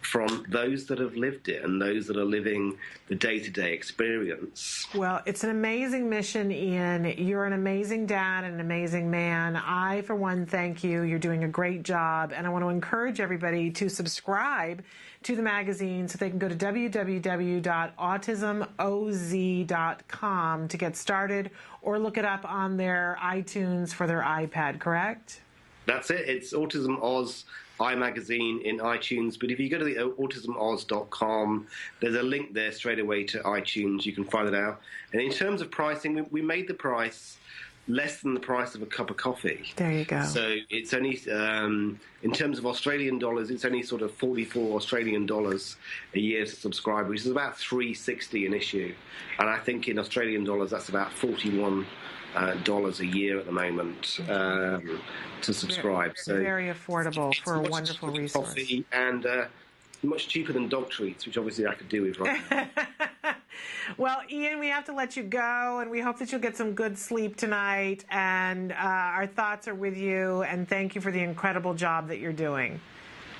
from those that have lived it and those that are living the day-to-day experience. Well, it's an amazing mission, Ian. You're an amazing dad and an amazing man. I, for one, thank you. You're doing a great job. And I want to encourage everybody to subscribe to the magazine so they can go to www.autismoz.com to get started, or look it up on their iTunes for their iPad, correct? That's it. It's Autism Oz iMagazine in iTunes, but if you go to the autismoz.com, there's a link there straight away to iTunes. You can find it out. And in terms of pricing, we made the price less than the price of a cup of coffee. There you go. So it's only, in terms of Australian dollars, it's only sort of 44 Australian dollars a year to subscribe, which is about $3.60 an issue. And I think in Australian dollars, that's about $41 a year at the moment to subscribe. So very affordable for a wonderful resource. Coffee and much cheaper than dog treats, which obviously I could do with right now. Well, Ian, we have to let you go, and we hope that you'll get some good sleep tonight. And our thoughts are with you, and thank you for the incredible job that you're doing.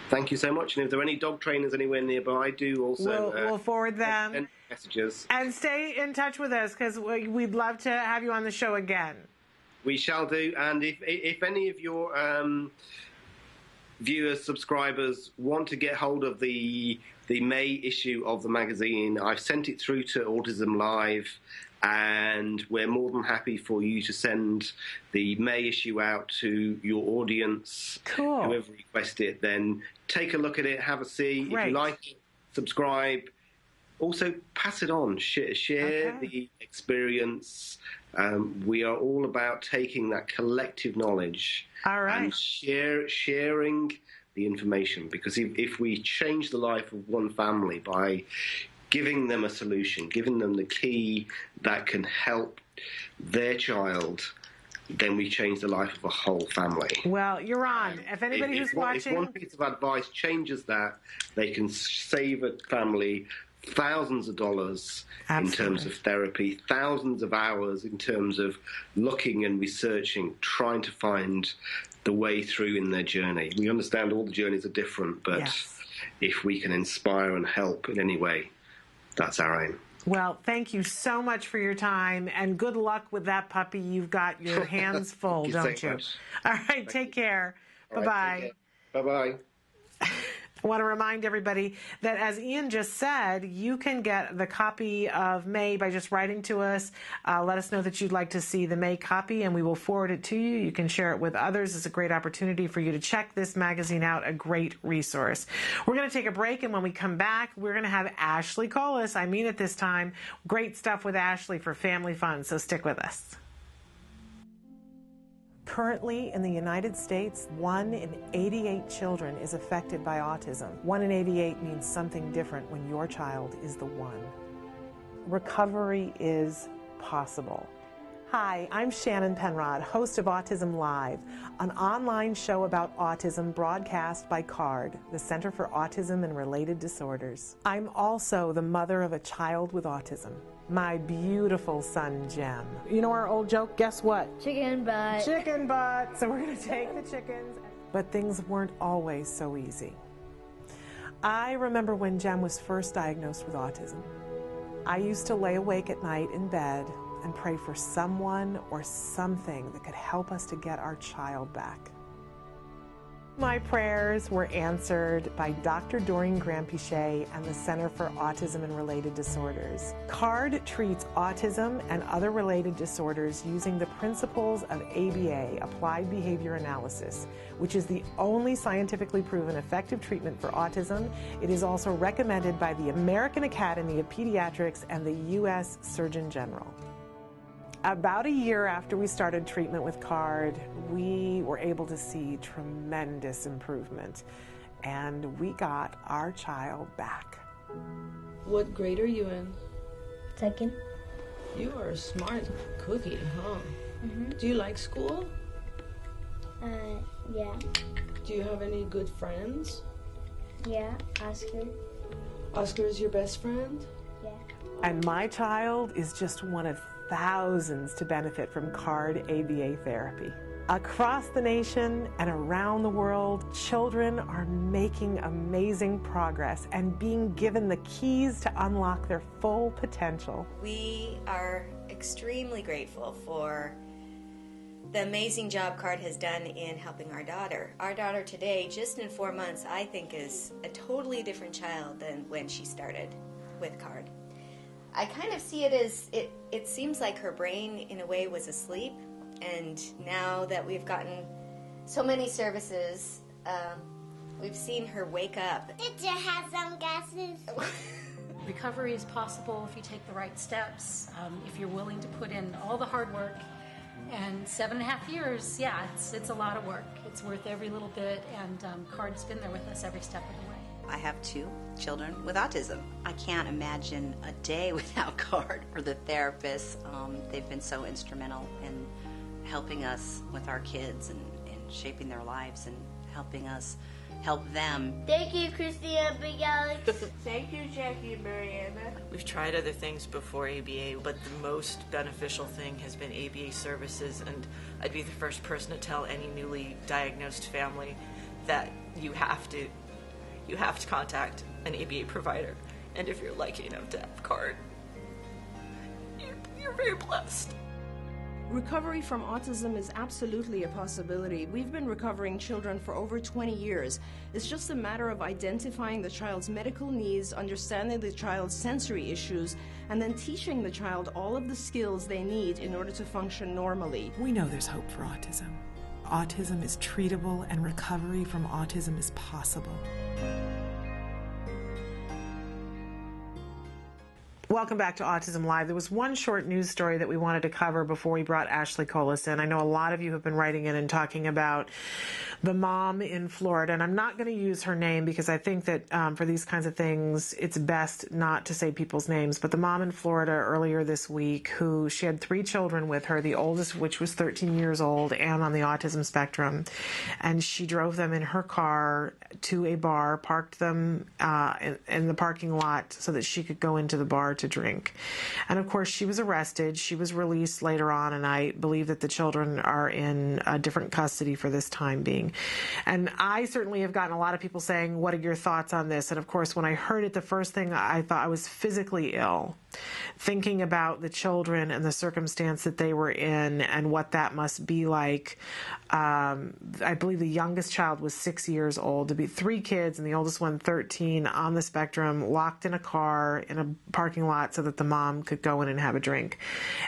Thank you so much. And if there are any dog trainers anywhere nearby, do also we'll forward them. Send messages. And stay in touch with us, because we'd love to have you on the show again. We shall do. And if any of your viewers, subscribers want to get hold of the May issue of the magazine, I've sent it through to Autism Live, and we're more than happy for you to send the May issue out to your audience. Cool. Whoever requests it, then take a look at it, have a see. Right. If you like it, subscribe. Also, pass it on. Share the experience. We are all about taking that collective knowledge and sharing the information, because if we change the life of one family by giving them a solution, giving them the key that can help their child, then we change the life of a whole family. Well, you're on. If anybody who's watching... If one piece of advice changes that, they can save a family thousands of dollars in terms of therapy, thousands of hours in terms of looking and researching, trying to find the way through in their journey. We understand all the journeys are different, but if we can inspire and help in any way, that's our aim. Well, thank you so much for your time, and good luck with that puppy. You've got your hands full, don't you? All right, take care. Bye-bye. Bye-bye. I want to remind everybody that, as Ian just said, you can get the copy of May by just writing to us. Let us know that you'd like to see the May copy, and we will forward it to you. You can share it with others. It's a great opportunity for you to check this magazine out, a great resource. We're going to take a break, and when we come back, we're going to have Ashley call us. I mean it this time. Great stuff with Ashley for family fun, so stick with us. Currently, in the United States, 1 in 88 children is affected by autism. 1 in 88 means something different when your child is the one. Recovery is possible. Hi, I'm Shannon Penrod, host of Autism Live, an online show about autism broadcast by CARD, the Center for Autism and Related Disorders. I'm also the mother of a child with autism, my beautiful son, Jem. You know our old joke, guess what? Chicken butt. Chicken butt. So we're going to take the chickens. But things weren't always so easy. I remember when Jem was first diagnosed with autism. I used to lay awake at night in bed and pray for someone or something that could help us to get our child back. My prayers were answered by Dr. Doreen Graham-Pichet and the Center for Autism and Related Disorders. CARD treats autism and other related disorders using the principles of ABA, Applied Behavior Analysis, which is the only scientifically proven effective treatment for autism. It is also recommended by the American Academy of Pediatrics and the U.S. Surgeon General. About a year after we started treatment with CARD, we were able to see tremendous improvement, and we got our child back. What grade are you in? Second. You are a smart cookie, huh? Mm-hmm. Do you like school? Yeah. Do you have any good friends? Yeah, Oscar. Oscar is your best friend? Yeah. And my child is just one of thousands to benefit from CARD ABA therapy. Across the nation and around the world, children are making amazing progress and being given the keys to unlock their full potential. We are extremely grateful for the amazing job CARD has done in helping our daughter. Our daughter today, just in 4 months, I think is a totally different child than when she started with CARD. I kind of see it as, it seems like her brain in a way was asleep, and now that we've gotten so many services, we've seen her wake up. Did you have some gases? Recovery is possible if you take the right steps, if you're willing to put in all the hard work And 7.5 years, yeah, it's a lot of work. It's worth every little bit, and CARD's been there with us every step of the way. I have 2 children with autism. I can't imagine a day without CARD or the therapists. They've been so instrumental in helping us with our kids and shaping their lives and helping us help them. Thank you, Christina, Big Alex. Thank you, Jackie and Mariana. We've tried other things before ABA, but the most beneficial thing has been ABA services, and I'd be the first person to tell any newly diagnosed family that you have to contact an ABA provider, and if you're lucky enough to have CARD, you're very blessed. Recovery from autism is absolutely a possibility. We've been recovering children for over 20 years. It's just a matter of identifying the child's medical needs, understanding the child's sensory issues, and then teaching the child all of the skills they need in order to function normally. We know there's hope for autism. Autism is treatable, and recovery from autism is possible. Welcome back to Autism Live. There was one short news story that we wanted to cover before we brought Ashley Colas in. I know a lot of you have been writing in and talking about the mom in Florida, and I'm not going to use her name because I think that for these kinds of things, it's best not to say people's names. But the mom in Florida earlier this week, she had 3 children with her, the oldest which was 13 years old and on the autism spectrum, and she drove them in her car to a bar, parked them in the parking lot so that she could go into the bar to drink. And of course, she was arrested. She was released later on, and I believe that the children are in different custody for this time being. And I certainly have gotten a lot of people saying, what are your thoughts on this? And of course, when I heard it, the first thing I thought, I was physically ill, thinking about the children and the circumstance that they were in and what that must be like. I believe the youngest child was 6 years old. To be 3 kids and the oldest one 13 on the spectrum, locked in a car in a parking lot so that the mom could go in and have a drink.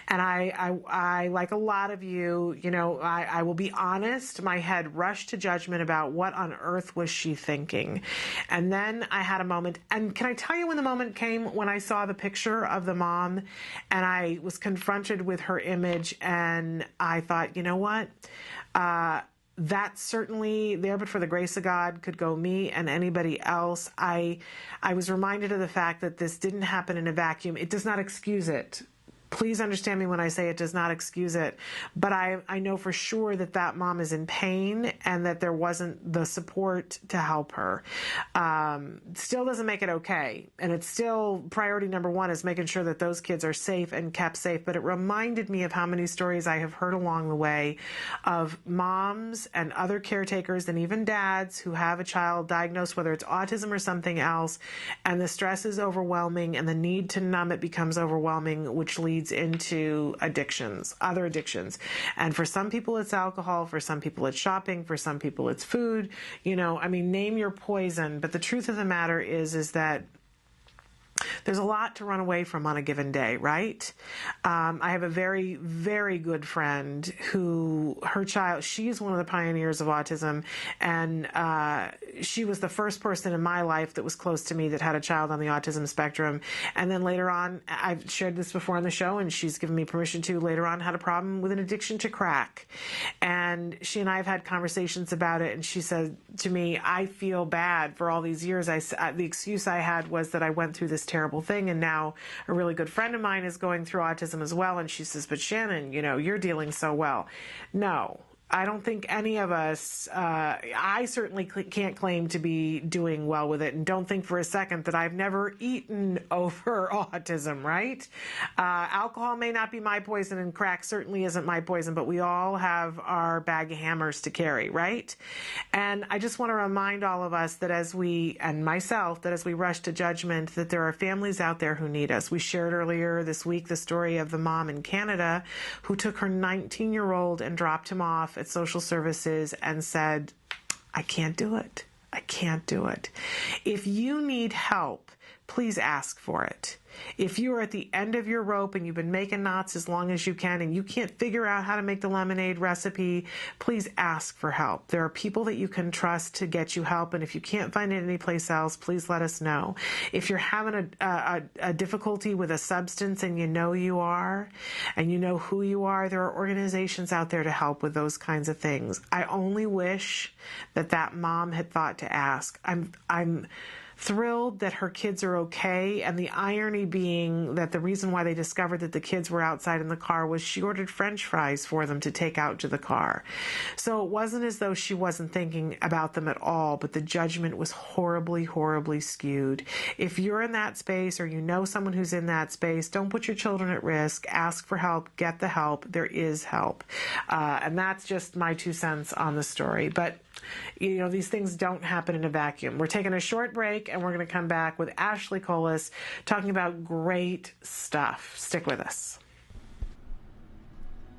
And I like a lot of you, I will be honest, my head rushed to judgment about what on earth was she thinking. And then I had a moment, and can I tell you when the moment came when I saw the picture of the mom and I was confronted with her image, and I thought, you know what? That certainly there, but for the grace of God, could go me and anybody else. I was reminded of the fact that this didn't happen in a vacuum. It does not excuse it. Please understand me when I say it does not excuse it. But I know for sure that that mom is in pain and that there wasn't the support to help her. Still doesn't make it okay. And it's still priority number one is making sure that those kids are safe and kept safe. But it reminded me of how many stories I have heard along the way of moms and other caretakers and even dads who have a child diagnosed, whether it's autism or something else, and the stress is overwhelming and the need to numb it becomes overwhelming, which leads into other addictions. And for some people it's alcohol, for some people it's shopping, for some people it's food, name your poison. But the truth of the matter is that there's a lot to run away from on a given day, right? I have a very, very good friend who, her child, she's one of the pioneers of autism, and she was the first person in my life that was close to me that had a child on the autism spectrum. And then later on, I've shared this before on the show, and she's given me permission to, later on had a problem with an addiction to crack. And she and I have had conversations about it, and she said to me, I feel bad for all these years. The excuse I had was that I went through this terrible thing, and now a really good friend of mine is going through autism as well, and she says, but Shannon, you're dealing so well. No, I don't think any of us, I certainly can't claim to be doing well with it, and don't think for a second that I've never eaten over autism, right? Alcohol may not be my poison, and crack certainly isn't my poison, but we all have our bag of hammers to carry, right? And I just want to remind all of us that and myself, that as we rush to judgment, that there are families out there who need us. We shared earlier this week the story of the mom in Canada who took her 19-year-old and dropped him off at social services and said, I can't do it. I can't do it. If you need help, please ask for it. If you are at the end of your rope and you've been making knots as long as you can and you can't figure out how to make the lemonade recipe, please ask for help. There are people that you can trust to get you help, and if you can't find it anyplace else, please let us know. If you're having a difficulty with a substance and you know you are, and you know who you are, there are organizations out there to help with those kinds of things. I only wish that mom had thought to ask. I'm thrilled that her kids are okay, and the irony being that the reason why they discovered that the kids were outside in the car was she ordered French fries for them to take out to the car. So it wasn't as though she wasn't thinking about them at all, but the judgment was horribly, horribly skewed. If you're in that space or you know someone who's in that space, don't put your children at risk. Ask for help. Get the help. There is help. And that's just my 2 cents on the story. But you know, these things don't happen in a vacuum. We're taking a short break, and we're going to come back with Ashley Colas talking about great stuff. Stick with us.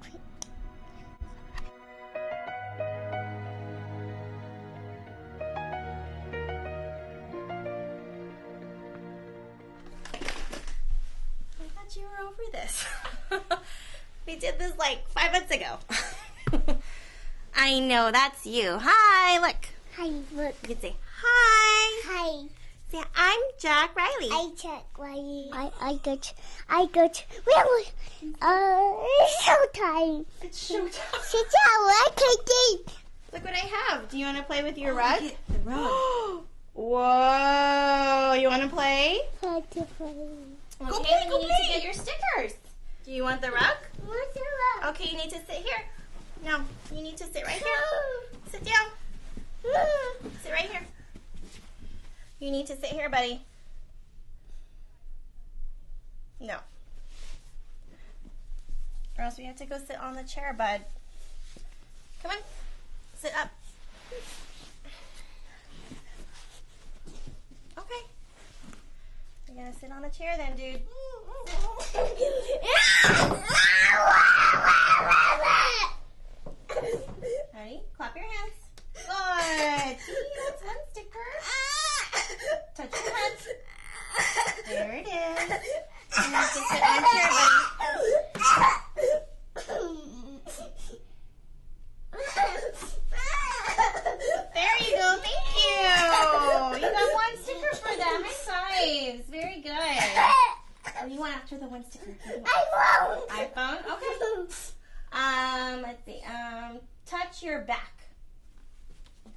I thought you were over this. We did this like 5 months ago. I know, that's you. Hi, look. Hi, look. You can say hi. Hi. Say, I'm Jack Riley. I'm Jack Riley. I got. It's showtime. It's showtime. Sit down. I can eat. Look what I have. Do you want to play with your rug? The rug. Whoa, you want to play? I want to play. Okay, then you need to get your stickers. Do you want the rug? What's the rug? Okay, you need to sit here. No, you need to sit right here. Sit down. Sit right here. You need to sit here, buddy. No. Or else we have to go sit on the chair, bud. Come on. Sit up. Okay. You're gonna sit on a chair then, dude. Ready? Clap your hands. Good. See, that's one sticker. Touch your head. There it is. And you can sit on chair, There you go. Thank you. You got one sticker for them. High fives. Very good. What do you want after the one sticker? iPhone. iPhone? Okay. Let's see. Touch your back.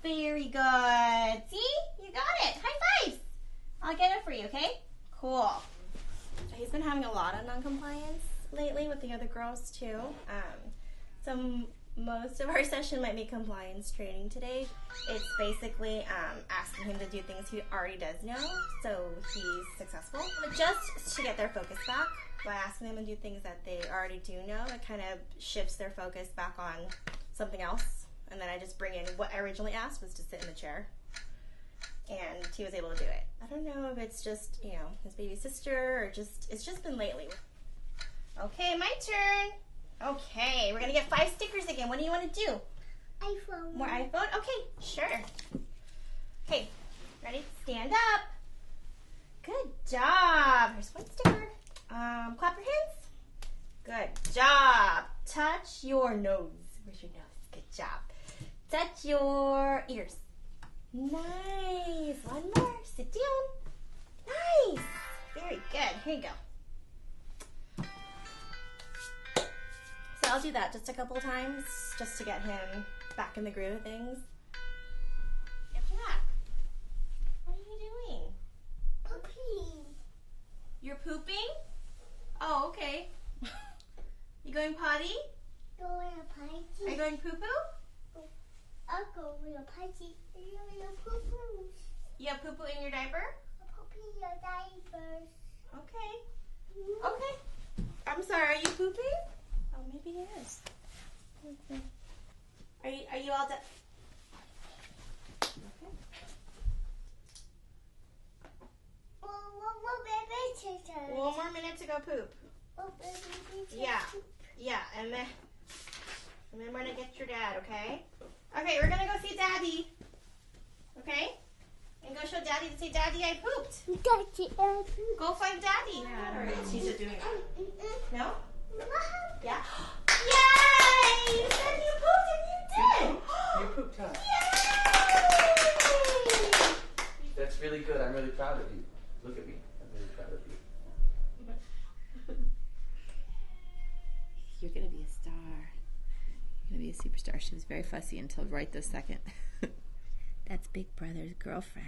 Very good. See? You got it. High fives. I'll get it for you, okay? Cool. He's been having a lot of non-compliance lately with the other girls too. So most of our session might be compliance training today. It's basically asking him to do things he already does know, so he's successful. But just to get their focus back, by asking them to do things that they already do know, it kind of shifts their focus back on something else. And then I just bring in what I originally asked was to sit in the chair. And he was able to do it. I don't know if it's just, you know, his baby sister or just, it's just been lately. Okay, my turn. Okay, we're going to get 5 stickers again. What do you want to do? iPhone. More iPhone? Okay, sure. Okay, ready? Stand up. Good job. Here's 1 sticker. Clap your hands. Good job. Touch your nose. Where's your nose? Good job. Touch your ears. Nice. 1 more. Sit down. Nice. Very good. Here you go. So I'll do that just a couple times just to get him back in the groove of things. Jack, what are you doing? Pooping. You're pooping? Oh, okay. You going potty? Going to party. Are you going poo-poo? I'll go to a party. Poo-poo. You have poo-poo in your diaper? Pooping your diapers. Okay. Okay. I'm sorry, are you pooping? Oh, maybe it is. Are you all done? Okay. One more minute to go poop. Yeah. Yeah, and then we're gonna get your dad, okay? Okay, we're gonna go see Daddy. Okay? And go show Dad Daddy to say, Daddy, I pooped. Daddy, I pooped. Go find Daddy. She's doing it. No? Yeah. Yay! You said you pooped and you did. You pooped, huh? Yay! That's really good. I'm really proud of you. Look at me. I'm really proud of you. You're going to be a star. You're going to be a superstar. She was very fussy until right this second. That's Big Brother's girlfriend.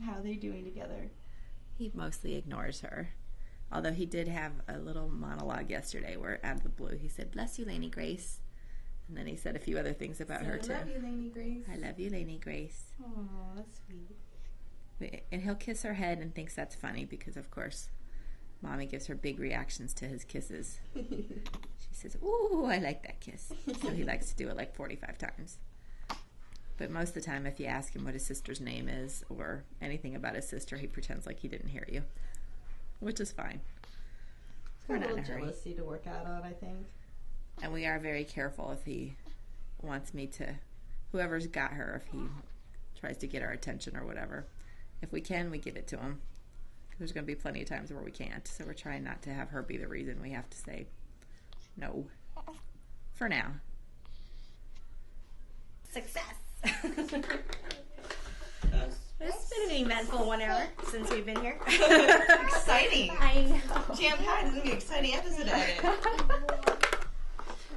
How are they doing together? He mostly ignores her. Although he did have a little monologue yesterday where out of the blue he said, "Bless you, Lainey Grace." And then he said a few other things about her too. I love you, Lainey Grace. I love you, Lainey Grace. Oh, that's sweet. And he'll kiss her head and thinks that's funny because, of course, Mommy gives her big reactions to his kisses. She says, "Ooh, I like that kiss." So he likes to do it like 45 times. But most of the time, if you ask him what his sister's name is or anything about his sister, he pretends like he didn't hear you, which is fine. We're not in a hurry. Jealousy to work out on, I think. And we are very careful if he wants me to, whoever's got her, if he tries to get our attention or whatever. If we can, we give it to him. There's going to be plenty of times where we can't, so we're trying not to have her be the reason we have to say no. For now. Success. It's been an eventful 1 hour since we've been here. Exciting. I know. Jam-packed. This is going to be an exciting episode ahead.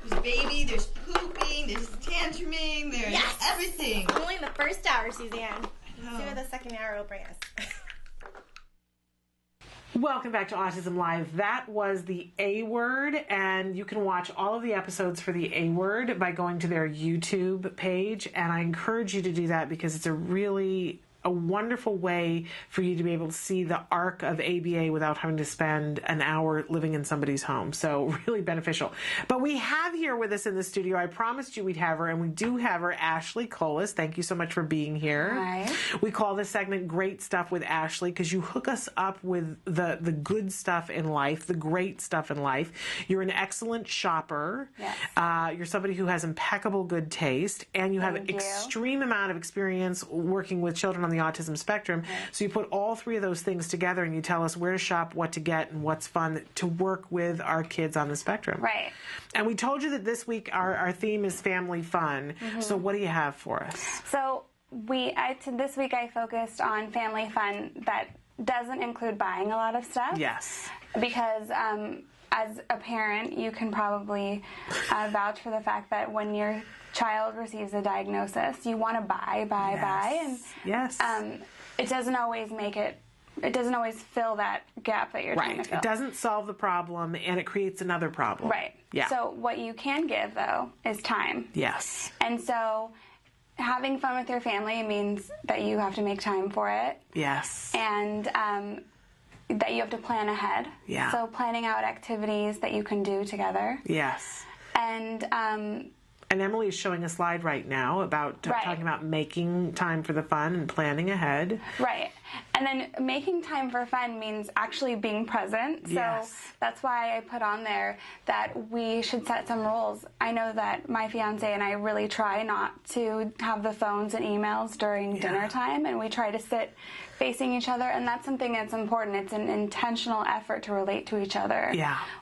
There's baby, there's pooping, there's tantruming, there's everything. Only the first hour, Suzanne. Let's see what the second hour will bring us. Welcome back to Autism Live. That was the A Word, and you can watch all of the episodes for the A Word by going to their YouTube page, and I encourage you to do that because it's a wonderful way for you to be able to see the arc of ABA without having to spend an hour living in somebody's home. So really beneficial. But we have here with us in the studio, I promised you we'd have her, and we do have her, Ashley Colas. Thank you so much for being here. Hi. We call this segment Great Stuff with Ashley because you hook us up with the good stuff in life, the great stuff in life. You're an excellent shopper. Yes. You're somebody who has impeccable good taste, and you have an extreme amount of experience working with children on the autism spectrum. Right. So you put all three of those things together and you tell us where to shop, what to get, and what's fun to work with our kids on the spectrum. Right. And we told you that this week our theme is family fun. Mm-hmm. So what do you have for us? So this week I focused on family fun that doesn't include buying a lot of stuff. Yes. Because as a parent, you can probably vouch for the fact that when your child receives a diagnosis, you want to buy, and yes, it doesn't always fill that gap that you're trying to fill. It doesn't solve the problem, and it creates another problem. Right. Yeah. So what you can give though is time. Yes. And so having fun with your family means that you have to make time for it. Yes. And that you have to plan ahead. Yeah. So planning out activities that you can do together. Yes. And Emily is showing a slide right now about talking about making time for the fun and planning ahead. Right. And then making time for fun means actually being present. So that's why I put on there that we should set some rules. I know that my fiance and I really try not to have the phones and emails during dinner time, and we try to sit facing each other, and that's something that's important. It's an intentional effort to relate to each other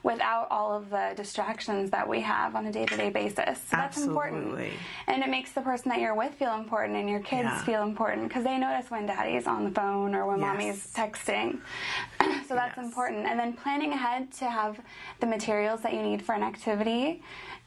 without all of the distractions that we have on a day-to-day basis. So that's important. And it makes the person that you're with feel important, and your kids feel important, because they notice when daddy's on the phone or when mommy's texting. So that's important. And then planning ahead to have the materials that you need for an activity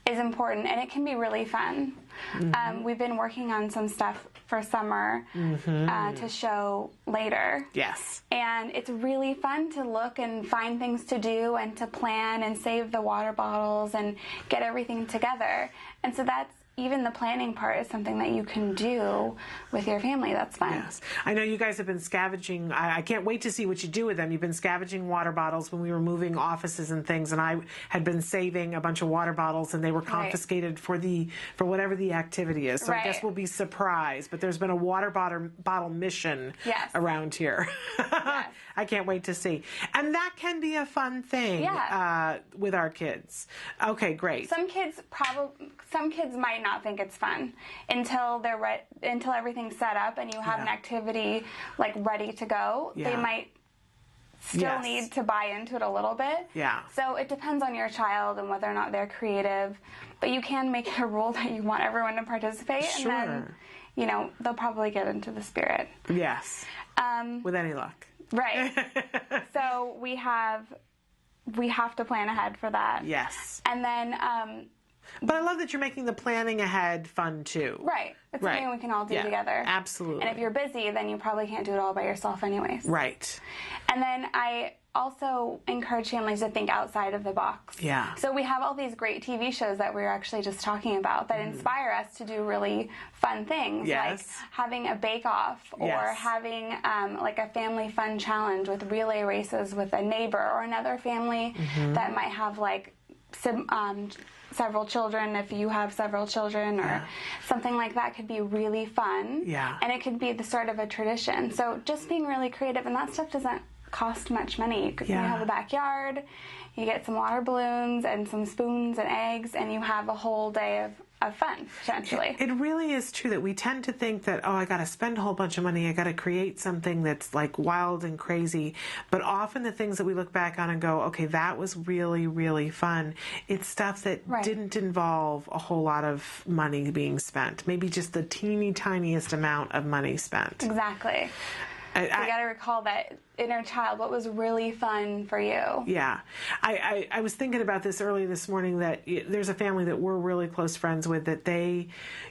is important, and it can be really fun. Mm-hmm. We've been working on some stuff for summer to show later. Yes. And it's really fun to look and find things to do and to plan and save the water bottles and get everything together. And so that's, even the planning part is something that you can do with your family. That's fun. Yes. I know you guys have been scavenging. I can't wait to see what you do with them. You've been scavenging water bottles when we were moving offices and things, and I had been saving a bunch of water bottles, and they were confiscated for whatever the activity is. So I guess we'll be surprised. But there's been a water bottle mission around here. I can't wait to see. And that can be a fun thing with our kids. Okay, great. Some kids might not think it's fun until they're until everything's set up and you have an activity like ready to go. They might still need to buy into it a little bit. Yeah. So it depends on your child and whether or not they're creative. But you can make it a rule that you want everyone to participate, Sure. and then, you know, they'll probably get into the spirit. Yes. With any luck. Right. So we have to plan ahead for that. Yes. And then but I love that you're making the planning ahead fun too. right. It's something we can all do together. Absolutely. And if you're busy, then you probably can't do it all by yourself anyways. Right. And then I also encourage families to think outside of the box. Yeah. So we have all these great TV shows that we were actually just talking about that inspire us to do really fun things, like having a bake-off or having like a family fun challenge with relay races with a neighbor or another family that might have like several children, if you have several children, or something like that could be really fun. Yeah. And it could be the start of a tradition. So just being really creative, and that stuff doesn't cost much money. You have a backyard, you get some water balloons and some spoons and eggs, and you have a whole day of fun, essentially. It really is true that we tend to think that, oh, I got to spend a whole bunch of money, I got to create something that's like wild and crazy. But often the things that we look back on and go, okay, that was really, really fun. It's stuff that didn't involve a whole lot of money being spent. Maybe just the teeny tiniest amount of money spent. Exactly. So you got to recall that inner child, what was really fun for you. Yeah. I was thinking about this early this morning, that there's a family that we're really close friends with that they,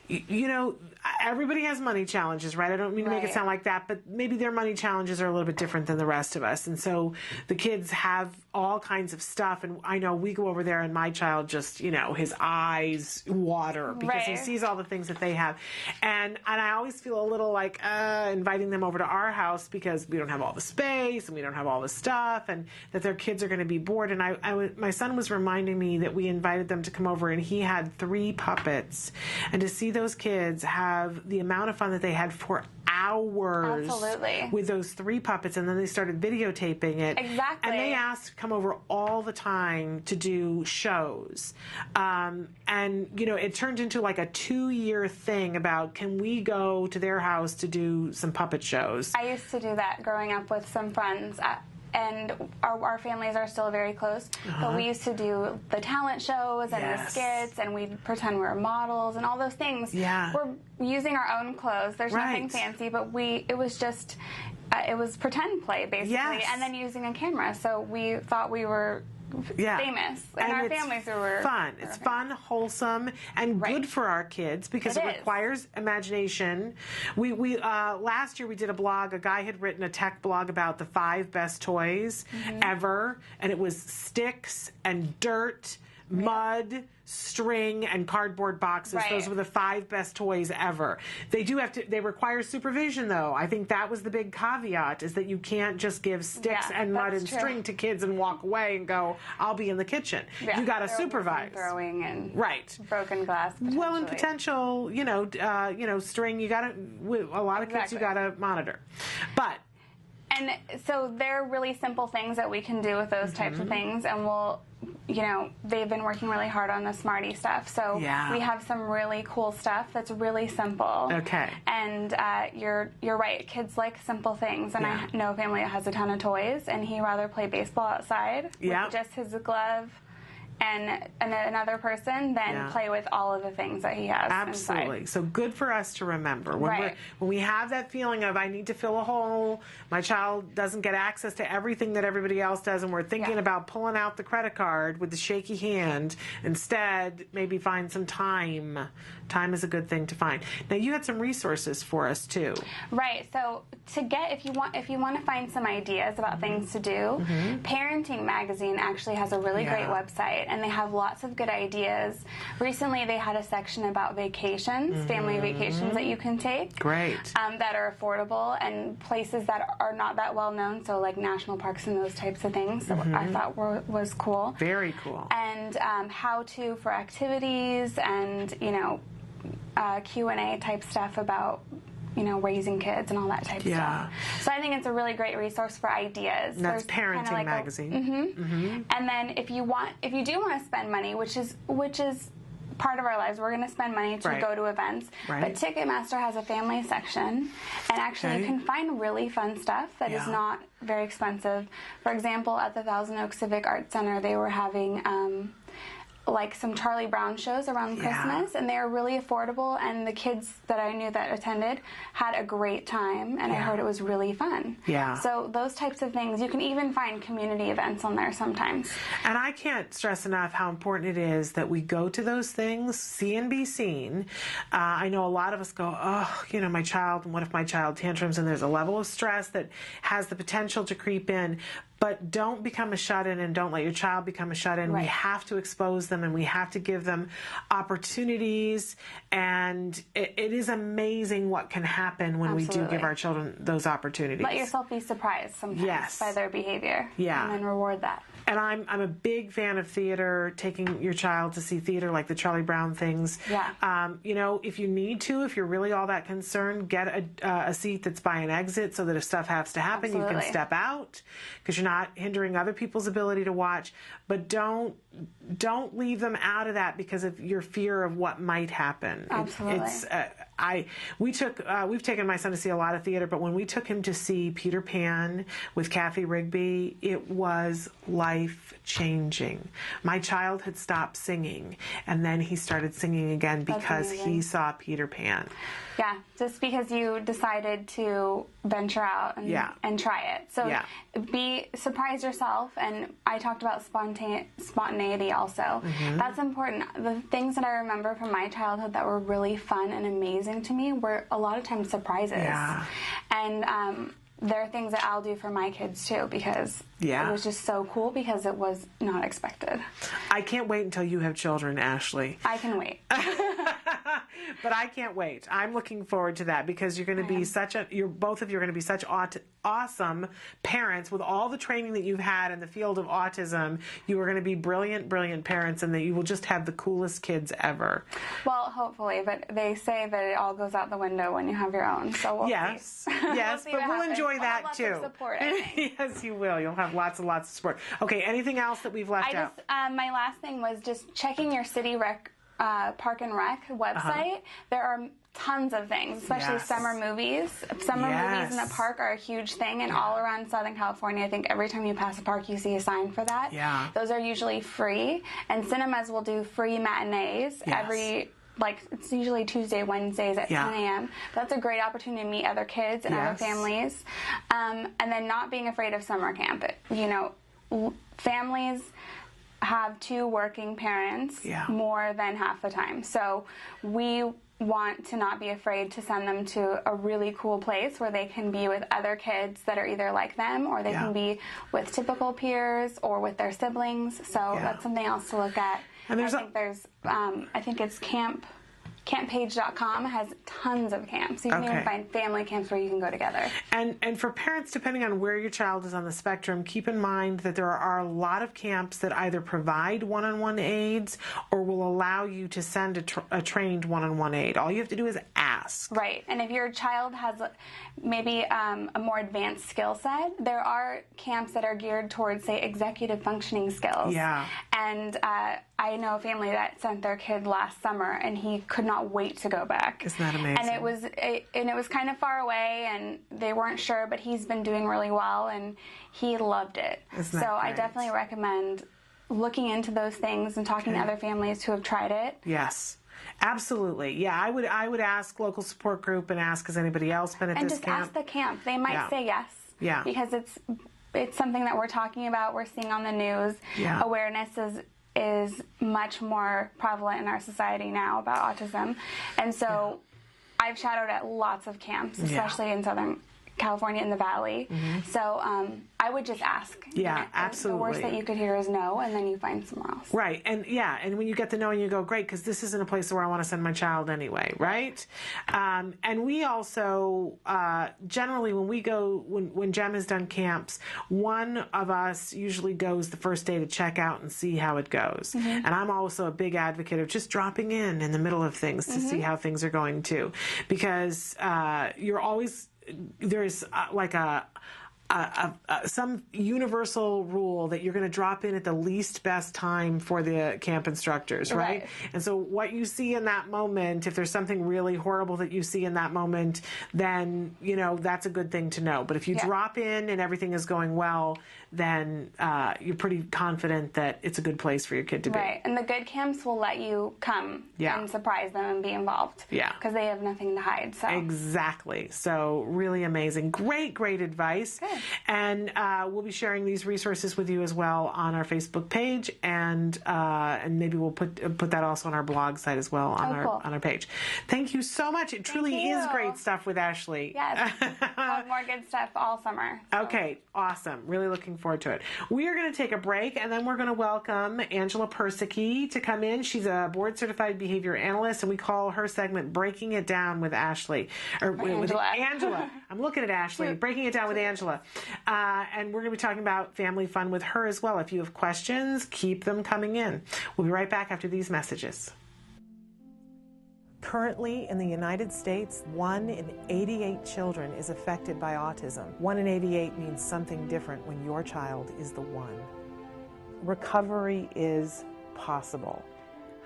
you know, everybody has money challenges, right? I don't mean to make it sound like that, but maybe their money challenges are a little bit different than the rest of us. And so the kids have all kinds of stuff. And I know we go over there and my child just, you know, his eyes water because he sees all the things that they have. And I always feel a little like inviting them over to our house because we don't have all the space and we don't have all the stuff, and that their kids are going to be bored. And my son was reminding me that we invited them to come over and he had 3 puppets, and to see those kids have the amount of fun that they had for hours with those 3 puppets, and then they started videotaping it. Exactly. And they asked to come over all the time to do shows. And, you know, it turned into like a 2-year thing about, can we go to their house to do some puppet shows? I used to do that growing up with some friends. And our families are still very close, but we used to do the talent shows and the skits, and we'd pretend we were models and all those things. Yeah. We're using our own clothes. There's nothing fancy, but it was just, it was pretend play, basically, and then using a camera. So we thought we were famous. And our families were fun. It's fun, wholesome, and good for our kids because it requires imagination. We last year we did a blog. A guy had written a tech blog about the 5 best toys ever, and it was sticks and dirt, mud, string, and cardboard boxes. Those were the 5 best toys ever. They require supervision, though. I think that was the big caveat, is that you can't just give sticks and mud and string to kids and walk away and go, I'll be in the kitchen. You got to supervise. Throwing and broken glass. Well, and potential, string, you got to, a lot of kids you got to monitor. But and so they're really simple things that we can do with those types of things, and we'll, you know, they've been working really hard on the Smarty stuff, so we have some really cool stuff that's really simple. Okay. And you're right, kids like simple things, and I know a family that has a ton of toys, and he'd rather play baseball outside with just his glove and another person than play with all of the things that he has Absolutely. inside. So good for us to remember. When we have that feeling of, I need to fill a hole, my child doesn't get access to everything that everybody else does, and we're thinking about pulling out the credit card with the shaky hand, instead maybe find some time. Time is a good thing to find. Now, you had some resources for us too. Right. So if you want to find some ideas about things to do, Parenting Magazine actually has a really great website, and they have lots of good ideas. Recently, they had a section about vacations, family vacations that you can take. Great. That are affordable, and places that are not that well known, so like national parks and those types of things that I thought was cool. Very cool. And how-to for activities, and, you know, Q&A type stuff about, you know, raising kids and all that type of stuff. So I think it's a really great resource for ideas. And that's Parenting Magazine. And then if you do want to spend money, which is part of our lives. We're going to spend money to Right. go to events. Right. But Ticketmaster has a family section, and actually you can find really fun stuff that is not very expensive. For example, at the Thousand Oaks Civic Arts Center, they were having like some Charlie Brown shows around Christmas, and they were really affordable, and the kids that I knew that attended had a great time, and I heard it was really fun. Yeah. So those types of things, you can even find community events on there sometimes. And I can't stress enough how important it is that we go to those things, see and be seen. I know a lot of us go, oh, you know, my child, and what if my child tantrums? And there's a level of stress that has the potential to creep in. But don't become a shut-in, and don't let your child become a shut-in. Right. We have to expose them, and we have to give them opportunities. And it is amazing what can happen when we do Absolutely. give our children those opportunities. Let yourself be surprised sometimes by their behavior. Yeah. And then reward that. And I'm a big fan of theater, taking your child to see theater like the Charlie Brown things. Yeah. You know, if you need to, if you're really all that concerned, get a seat that's by an exit so that if stuff has to happen, you Absolutely. can step out because you're not hindering other people's ability to watch. But don't leave them out of that because of your fear of what might happen. Absolutely. We've taken my son to see a lot of theater, but when we took him to see Peter Pan with Kathy Rigby, it was life-changing. My child had stopped singing, and then he started singing again because he saw Peter Pan. Yeah, just because you decided to venture out and try it. So surprise yourself, and I talked about spontaneity also. Mm-hmm. That's important. The things that I remember from my childhood that were really fun and amazing to me were a lot of times surprises. Yeah. And there are things that I'll do for my kids too because it was just so cool because it was not expected. I can't wait until you have children, Ashley. I can wait. But I can't wait. I'm looking forward to that because you're going to be both of you are going to be such awesome parents with all the training that you've had in the field of autism. You are going to be brilliant, brilliant parents, and that you will just have the coolest kids ever. Well, hopefully, but they say that it all goes out the window when you have your own. So we'll see. Yes, We'll see but what we'll happens. enjoy We'll that have lots too. of support, I think. Yes, you will. You'll have lots and lots of support. Okay, anything else that we've left out? My last thing was just checking your city Park and Rec website. There are tons of things, especially summer movies. Summer movies in the park are a huge thing, and all around Southern California, I think every time you pass a park, you see a sign for that. Yeah. Those are usually free, and cinemas will do free matinees it's usually Tuesday, Wednesdays at 10 a.m. That's a great opportunity to meet other kids and other families. And then not being afraid of summer camp. Families have 2 working parents more than half the time. So we want to not be afraid to send them to a really cool place where they can be with other kids that are either like them or they can be with typical peers or with their siblings. So that's something else to look at. And I think it's camppage.com has tons of camps. You can even find family camps where you can go together. And for parents, depending on where your child is on the spectrum, keep in mind that there are a lot of camps that either provide one-on-one aides or will allow you to send a trained one-on-one aide. All you have to do is ask. Right. And if your child has maybe a more advanced skill set, there are camps that are geared towards, say, executive functioning skills. Yeah. And I know a family that sent their kid last summer, and he could not wait to go back. Isn't that amazing? And it was kind of far away, and they weren't sure, but he's been doing really well, and he loved it. Isn't that I great? definitely recommend looking into those things and talking to other families who have tried it. Yes. Absolutely. Yeah, I would ask local support group and ask, has anybody else been at and this just camp? ask the camp. They might say yes. Yeah. Because it's something that we're talking about, we're seeing on the news. Yeah. Awareness is much more prevalent in our society now about autism. And so I've shadowed at lots of camps, especially in Southern California in the Valley. Mm-hmm. So I would just ask. Yeah, absolutely. The worst that you could hear is no, and then you find somewhere else. Right, and when you get the no, and you go, great, because this isn't a place where I want to send my child anyway, right? And we also, generally, when we go, when Jem has done camps, one of us usually goes the first day to check out and see how it goes. Mm-hmm. And I'm also a big advocate of just dropping in the middle of things to see how things are going too, because you're always, there's like a some universal rule that you're going to drop in at the least best time for the camp instructors, right? And so what you see in that moment, if there's something really horrible that you see in that moment, then, you know, that's a good thing to know. But if you drop in and everything is going well, then you're pretty confident that it's a good place for your kid to be. Right, and the good camps will let you come and surprise them and be involved. Yeah. Because they have nothing to hide. So. Exactly. So really amazing. Great advice. Good. And we'll be sharing these resources with you as well on our Facebook page, and maybe we'll put that also on our blog site as well on our page. Thank you so much. It truly is great stuff with Ashley. Yes. We'll have more good stuff all summer. So. Okay, awesome. Really looking forward to it. We are going to take a break, and then we're going to welcome Angela Persicki to come in. She's a board-certified behavior analyst, and we call her segment Breaking It Down with Ashley. Or with Angela. I'm looking at Ashley. Breaking It Down with Angela. And we're going to be talking about family fun with her as well. If you have questions, keep them coming in. We'll be right back after these messages. Currently, in the United States, 1 in 88 children is affected by autism. 1 in 88 means something different when your child is the one. Recovery is possible.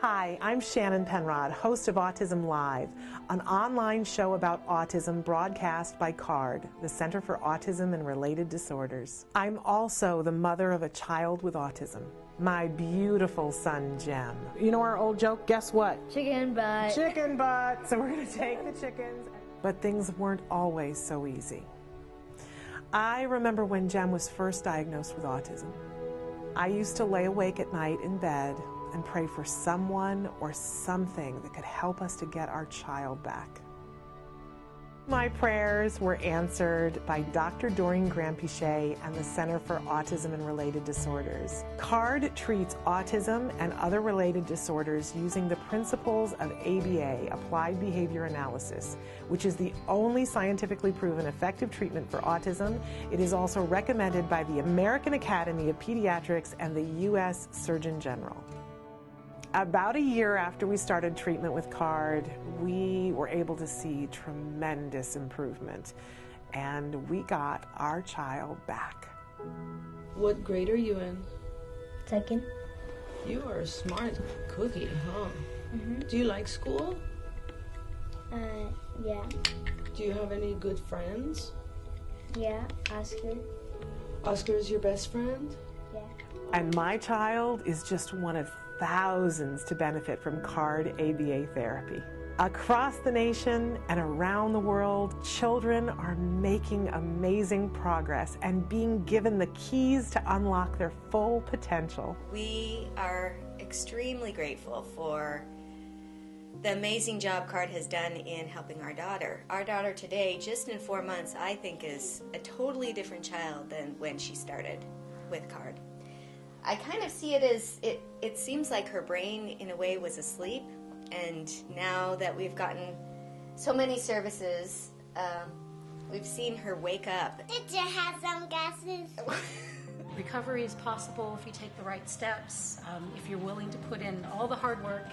Hi, I'm Shannon Penrod, host of Autism Live, an online show about autism broadcast by CARD, the Center for Autism and Related Disorders. I'm also the mother of a child with autism, my beautiful son, Jem. You know our old joke, guess what? Chicken butt. Chicken butt. So we're going to take the chickens. But things weren't always so easy. I remember when Jem was first diagnosed with autism. I used to lay awake at night in bed and pray for someone or something that could help us to get our child back. My prayers were answered by Dr. Doreen Graham-Pichet and the Center for Autism and Related Disorders. CARD treats autism and other related disorders using the principles of ABA, Applied Behavior Analysis, which is the only scientifically proven effective treatment for autism. It is also recommended by the American Academy of Pediatrics and the U.S. Surgeon General. About a year after we started treatment with CARD, we were able to see tremendous improvement, and we got our child back. What grade are you in? Second. You are a smart cookie, huh? Mm-hmm. Do you like school? Yeah. Do you have any good friends? Yeah, Oscar. Oscar is your best friend? Yeah. And my child is just one of thousands to benefit from CARD ABA therapy. Across the nation and around the world, children are making amazing progress and being given the keys to unlock their full potential. We are extremely grateful for the amazing job CARD has done in helping our daughter. Our daughter today, just in 4 months, I think is a totally different child than when she started with CARD. I kind of see it as, it seems like her brain in a way was asleep, and now that we've gotten so many services, we've seen her wake up. Did you have some guesses? Recovery is possible if you take the right steps, if you're willing to put in all the hard work.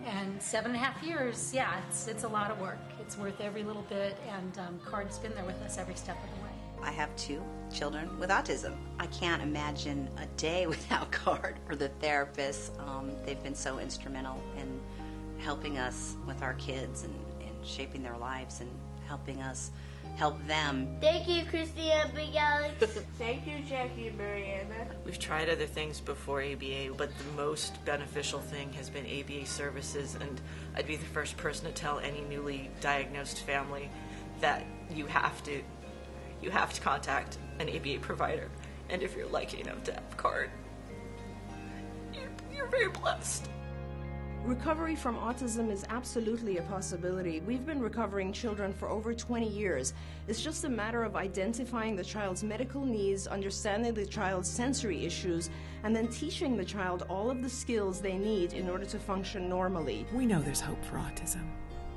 And 7.5 years, yeah, it's a lot of work. It's worth every little bit, and CARD's been there with us every step of the way. I have 2 children with autism. I can't imagine a day without CARD or the therapists. They've been so instrumental in helping us with our kids and shaping their lives and helping us help them. Thank you, Christina Big Alex. Thank you, Jackie and Mariana. We've tried other things before ABA, but the most beneficial thing has been ABA services, and I'd be the first person to tell any newly diagnosed family that you have to contact an ABA provider, and if you're lucky enough to have CARD, you're very blessed. Recovery from autism is absolutely a possibility. We've been recovering children for over 20 years. It's just a matter of identifying the child's medical needs, understanding the child's sensory issues, and then teaching the child all of the skills they need in order to function normally. We know there's hope for autism.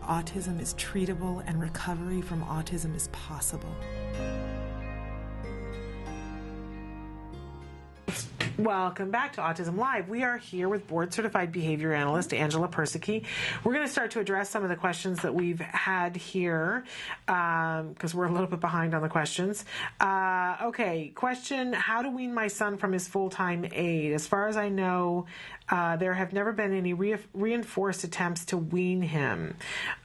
Autism is treatable, and recovery from autism is possible. Welcome back to Autism Live. We are here with board-certified behavior analyst Angela Persicki. We're going to start to address some of the questions that we've had here because we're a little bit behind on the questions. Okay, question, how to wean my son from his full-time aide? As far as I know, there have never been any reinforced attempts to wean him.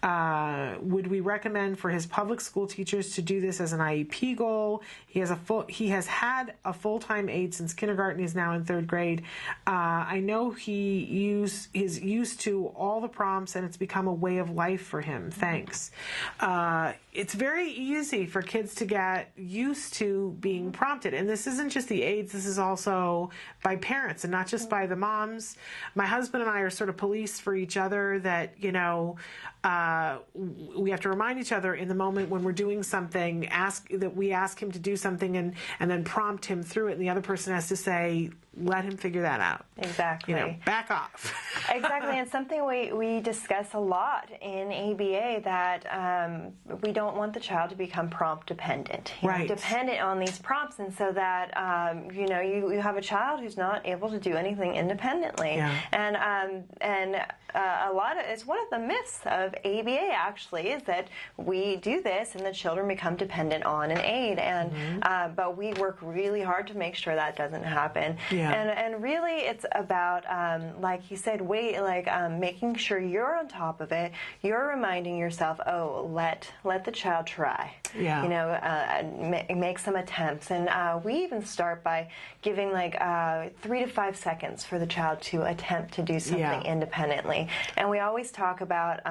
Would we recommend for his public school teachers to do this as an IEP goal? He has had a full-time aide since kindergarten. He's now in 3rd grade. I know he is used to all the prompts, and it's become a way of life for him. Thanks. It's very easy for kids to get used to being prompted. And this isn't just the aides, this is also by parents and not just by the moms. My husband and I are sort of police for each other that, we have to remind each other in the moment when we're doing something, we ask him to do something and then prompt him through it. And the other person has to say, let him figure that out. Exactly. Back off. Exactly. And something we discuss a lot in ABA that we don't want the child to become prompt dependent. Right. Dependent on these prompts. And so that, you have a child who's not able to do anything independently. Yeah. And it's one of the myths of ABA actually is that we do this and the children become dependent on an aide. And but we work really hard to make sure that doesn't happen. Yeah. And really it's about, like you said, making sure you're on top of it. You're reminding yourself, let the child try. Yeah. Make some attempts. And we even start by giving 3 to 5 seconds for the child to attempt to do something independently. And we always talk about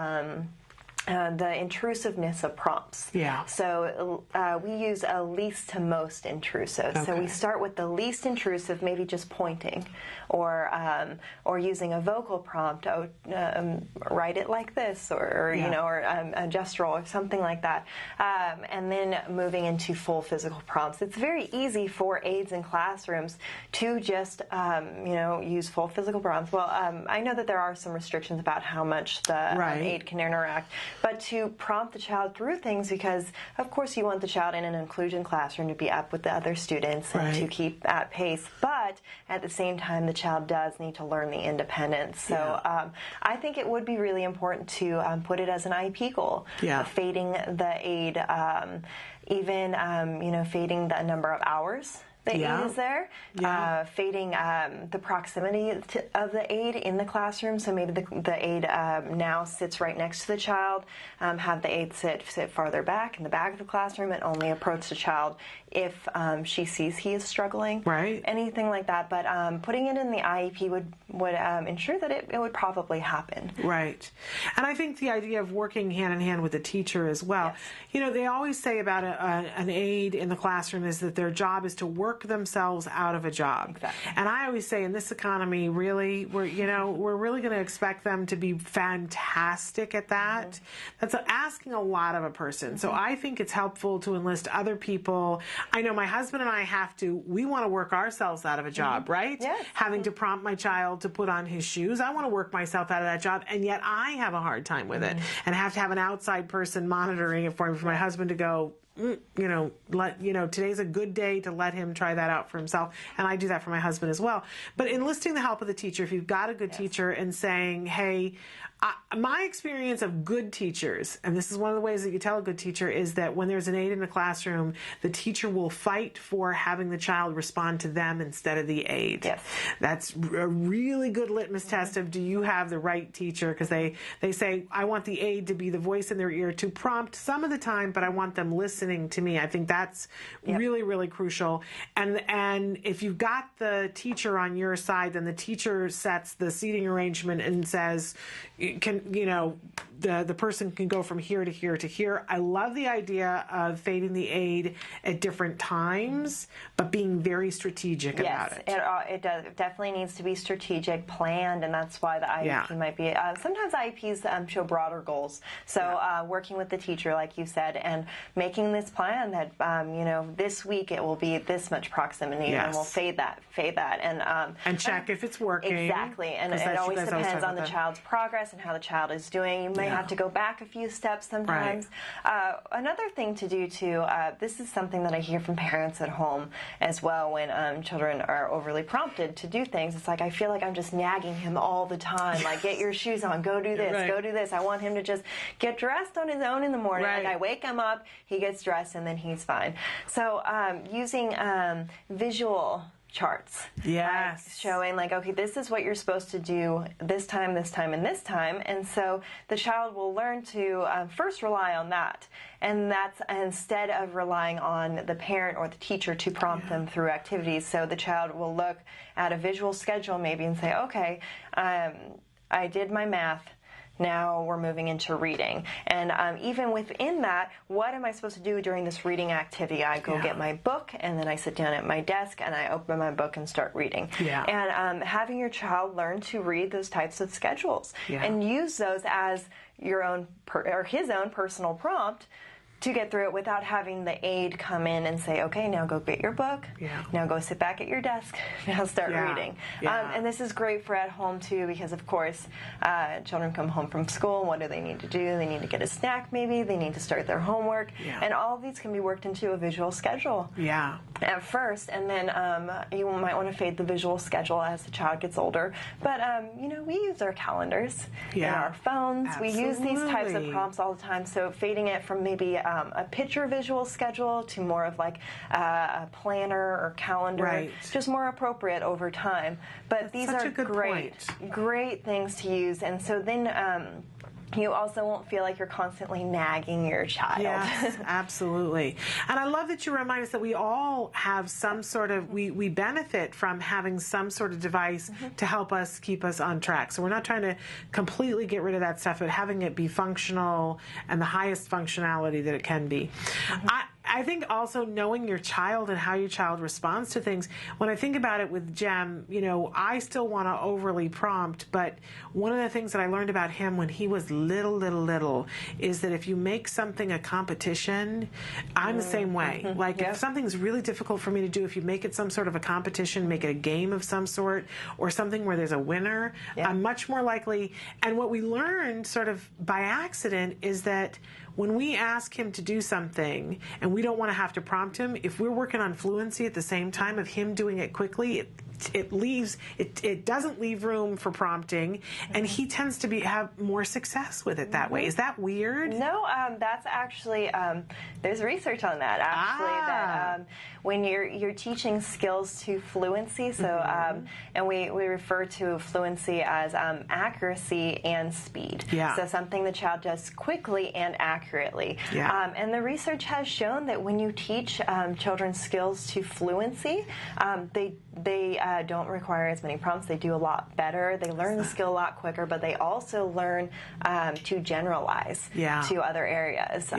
the intrusiveness of prompts. Yeah. So we use a least to most intrusive. Okay. So we start with the least intrusive, maybe just pointing, or using a vocal prompt. Write it like this, or a gestural, or something like that. And then moving into full physical prompts. It's very easy for aides in classrooms to just use full physical prompts. Well, I know that there are some restrictions about how much the aide can interact. But to prompt the child through things, because of course you want the child in an inclusion classroom to be up with the other students and to keep at pace, but at the same time the child does need to learn the independence. So I think it would be really important to put it as an IEP goal, fading the aide, fading the number of hours the aide is there, fading the proximity of the aide in the classroom. So maybe the aide now sits right next to the child, have the aide sit farther back in the back of the classroom and only approach the child if she sees he is struggling. Right. Anything like that. But putting it in the IEP would ensure that it would probably happen. Right. And I think the idea of working hand in hand with the teacher as well. Yes. They always say about an aide in the classroom is that their job is to work themselves out of a job. Exactly. And I always say in this economy, really, we're really going to expect them to be fantastic at that. That's asking a lot of a person. So I think it's helpful to enlist other people. I know my husband and I we want to work ourselves out of a job, right? Yes. Having to prompt my child to put on his shoes. I want to work myself out of that job, and yet I have a hard time with it and have to have an outside person monitoring it for me, for my husband to go, today's a good day to let him try that out for himself. And I do that for my husband as well. But enlisting the help of the teacher, if you've got a good teacher, and saying, hey, my experience of good teachers, and this is one of the ways that you tell a good teacher, is that when there's an aide in the classroom, the teacher will fight for having the child respond to them instead of the aide. Yes. That's a really good litmus test of, do you have the right teacher? Because they say, I want the aide to be the voice in their ear to prompt some of the time, but I want them listening to me. I think that's really, really crucial. And if you've got the teacher on your side, then the teacher sets the seating arrangement and says, the person can go from here to here to here. I love the idea of fading the aide at different times, but being very strategic about it. It does. It definitely needs to be strategic, planned, and that's why the IEP might be. Sometimes IEPs show broader goals. So working with the teacher, like you said, and making this plan that this week it will be this much proximity, and we'll fade that, and check if it's working. Exactly, and it always depends on the child's progress and how the child is doing. You may have to go back a few steps sometimes. Another thing to do too, this is something that I hear from parents at home as well when children are overly prompted to do things. It's like, I feel like I'm just nagging him all the time. Like, get your shoes on, go do this, go do this. I want him to just get dressed on his own in the morning. Like, I wake him up, he gets dressed, and then he's fine. So using visual charts. Like showing like, okay, this is what you're supposed to do this time, and this time. And so the child will learn to first rely on that. And that's instead of relying on the parent or the teacher to prompt them through activities. So the child will look at a visual schedule maybe and say, okay, I did my math. Now we're moving into reading. And even within that, what am I supposed to do during this reading activity? I go get my book, and then I sit down at my desk, and I open my book and start reading. And having your child learn to read those types of schedules and use those as your own or his own personal prompt to get through it without having the aide come in and say, okay, now go get your book. Now go sit back at your desk. Now start reading. And this is great for at home, too, because, of course, children come home from school. What do they need to do? They need to get a snack, maybe. They need to start their homework. And all of these can be worked into a visual schedule at first. And then you might want to fade the visual schedule as the child gets older. But, you know, we use our calendars in our phones. We use these types of prompts all the time. So fading it from maybe a picture visual schedule to more of like a planner or calendar, just more appropriate over time. But these are great things to use. And so then you also won't feel like you're constantly nagging your child. Yes, absolutely. And I love that you remind us that we all have some sort of, we benefit from having some sort of device to help us keep us on track. So we're not trying to completely get rid of that stuff, but having it be functional and the highest functionality that it can be. I think also knowing your child and how your child responds to things. When I think about it with Jem, you know, I still want to overly prompt, but one of the things that I learned about him when he was little is that if you make something a competition, I'm the same way. Like if something's really difficult for me to do, if you make it some sort of a competition, make it a game of some sort, or something where there's a winner, I'm much more likely. And what we learned sort of by accident is that when we ask him to do something and we don't want to have to prompt him, if we're working on fluency at the same time of him doing it quickly, it doesn't leave room for prompting, and he tends to have more success with it that way. Is that weird? No, that's actually there's research on that that when you're teaching skills to fluency, so and we refer to fluency as accuracy and speed. So something the child does quickly and accurately. And the research has shown that when you teach children skills to fluency, they don't require as many prompts. They do a lot better. They learn the skill a lot quicker, but they also learn to generalize to other areas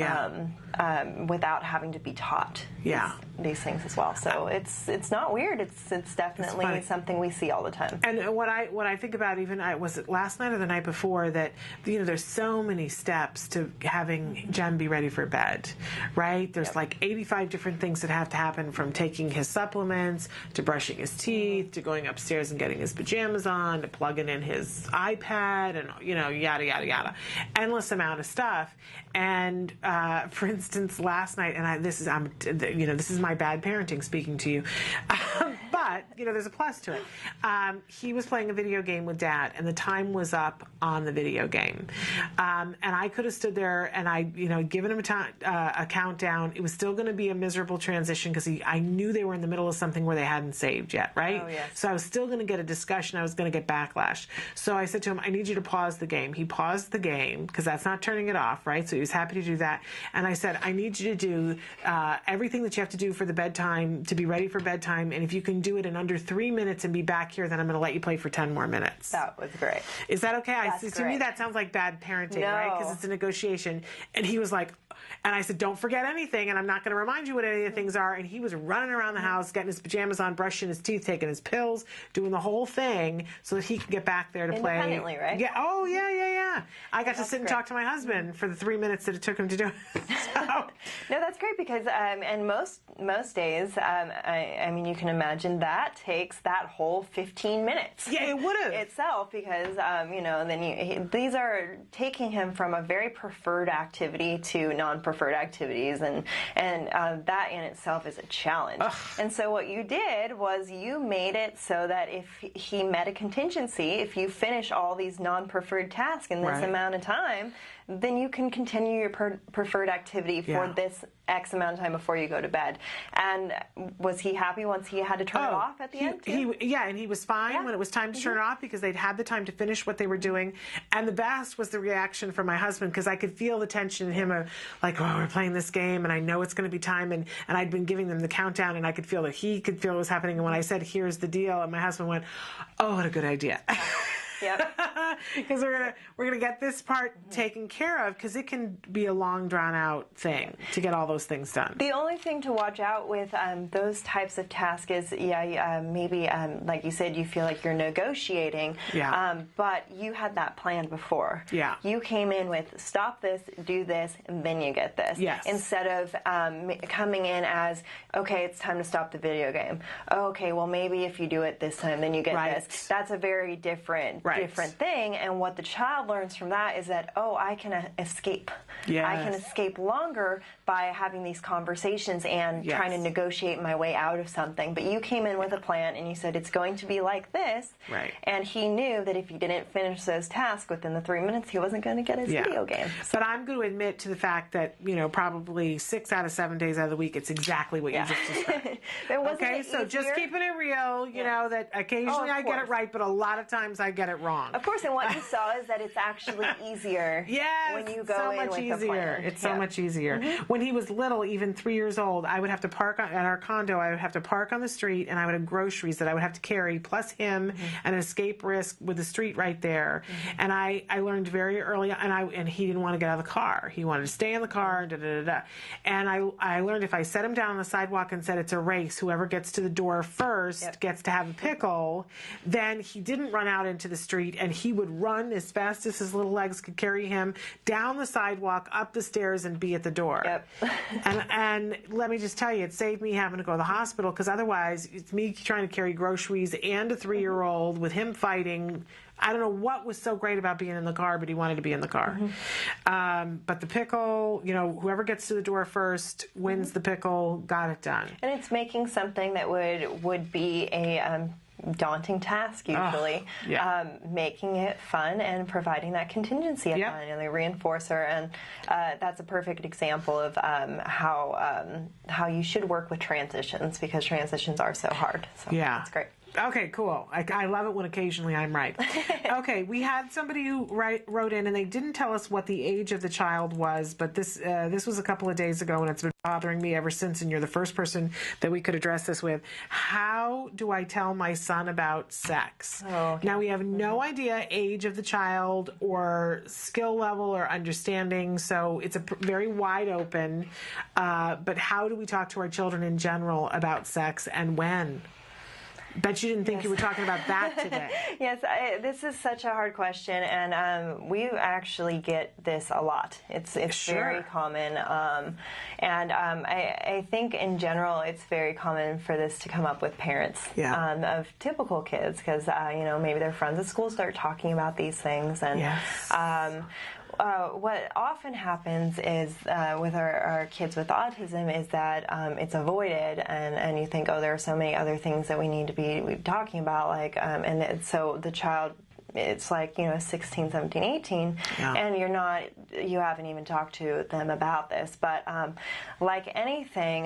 without having to be taught these things as well. So it's not weird. It's definitely something we see all the time. And what I think about, even was it last night or the night before, that there's so many steps to having Jem be ready for bed, right? There's like 85 different things that have to happen, from taking his supplements to brushing his teeth to going upstairs and getting his pajamas on to plugging in his iPad and yada yada yada, endless amount of stuff. And for instance, last night, and this is my bad parenting speaking to you, but there's a plus to it. He was playing a video game with Dad, and the time was up on the video game, and I could have stood there and I given him a countdown. It was still going to be a miserable transition because I knew they were in the middle of something where they hadn't saved yet, right? So I was still going to get a discussion. I was going to get backlash. So I said to him, I need you to pause the game. He paused the game because that's not turning it off, right? So he was happy to do that. And I said, I need you to do everything that you have to do for the bedtime, to be ready for bedtime. And if you can do it in under 3 minutes and be back here, then I'm going to let you play for 10 more minutes. That was great. Is that okay? To me, that sounds like bad parenting, right? Because it's a negotiation. And he was like, And I said, don't forget anything, and I'm not going to remind you what any of the things are. And he was running around the house, getting his pajamas on, brushing his teeth, taking his pills, doing the whole thing so that he could get back there to play. Independently, right? Yeah. Oh, yeah. I got to sit and talk to my husband for the 3 minutes that it took him to do it. So. No, that's great because, and most days, I mean, you can imagine that takes that whole 15 minutes. Yeah, it would have. Itself because, then these are taking him from a very preferred activity to non-preferred activities, and that in itself is a challenge. Ugh. And so what you did was you made it so that if he met a contingency, if you finish all these non-preferred tasks in this amount of time, then you can continue your preferred activity for this X amount of time before you go to bed. And was he happy once he had to turn it off at the end? And he was fine when it was time to turn it off because they'd had the time to finish what they were doing. And the best was the reaction from my husband because I could feel the tension in him of like, oh, we're playing this game and I know it's going to be time. And I'd been giving them the countdown and I could feel that he could feel what was happening. And when I said, here's the deal, and my husband went, oh, what a good idea. Yep. Because we're gonna get this part taken care of because it can be a long drawn out thing to get all those things done. The only thing to watch out with those types of tasks is maybe like you said, you feel like you're negotiating. Yeah. But you had that planned before. Yeah. You came in with stop this, do this, and then you get this. Yes. Instead of coming in as okay, it's time to stop the video game. Oh, okay, well maybe if you do it this time, then you get this. That's a very different thing, and what the child learns from that is that, oh, I can escape. Yes. I can escape longer by having these conversations and trying to negotiate my way out of something. But you came in with a plan and you said it's going to be like this, and he knew that if he didn't finish those tasks within the 3 minutes, he wasn't going to get his video game. But I'm going to admit to the fact that, probably 6 out of 7 days out of the week, it's exactly what you just described. Okay, so just keeping it real, you know, that occasionally I get it right, but a lot of times I get it wrong. Of course, and what you saw is that it's actually easier when you go in with the plan. It's so much easier. Mm-hmm. When he was little, even 3 years old, I would have to park at our condo. I would have to park on the street, and I would have groceries that I would have to carry, plus him, and an escape risk with the street right there. Mm-hmm. And I learned very early, and he didn't want to get out of the car. He wanted to stay in the car, And I learned if I set him down on the sidewalk and said it's a race, whoever gets to the door first gets to have a pickle, then he didn't run out into the street, and he would run as fast as his little legs could carry him down the sidewalk, up the stairs, and be at the door. Yep. and let me just tell you, it saved me having to go to the hospital because otherwise it's me trying to carry groceries and a 3-year-old with him fighting. I don't know what was so great about being in the car, but he wanted to be in the car. Mm-hmm. But the pickle, whoever gets to the door first wins the pickle, got it done. And it's making something that would be a daunting task usually, making it fun and providing that contingency at the end, the reinforcer, and that's a perfect example of how you should work with transitions because transitions are so hard. So that's great. Okay, cool. I love it when occasionally I'm right. Okay, we had somebody who wrote in, and they didn't tell us what the age of the child was, but this was a couple of days ago, and it's been bothering me ever since, and you're the first person that we could address this with. How do I tell my son about sex? Oh, okay. Now, we have no idea age of the child or skill level or understanding, so it's a very wide open, but how do we talk to our children in general about sex and when? Bet you didn't think you were talking about that today. Yes, this is such a hard question, and we actually get this a lot. It's very common, and I think in general it's very common for this to come up with parents of typical kids because maybe their friends at school start talking about these things, and what often happens is with our kids with autism is that it's avoided, and you think, oh, there are so many other things that we need to be talking about, so the child, it's like 16, 17, 18, and you haven't even talked to them about this. But like anything,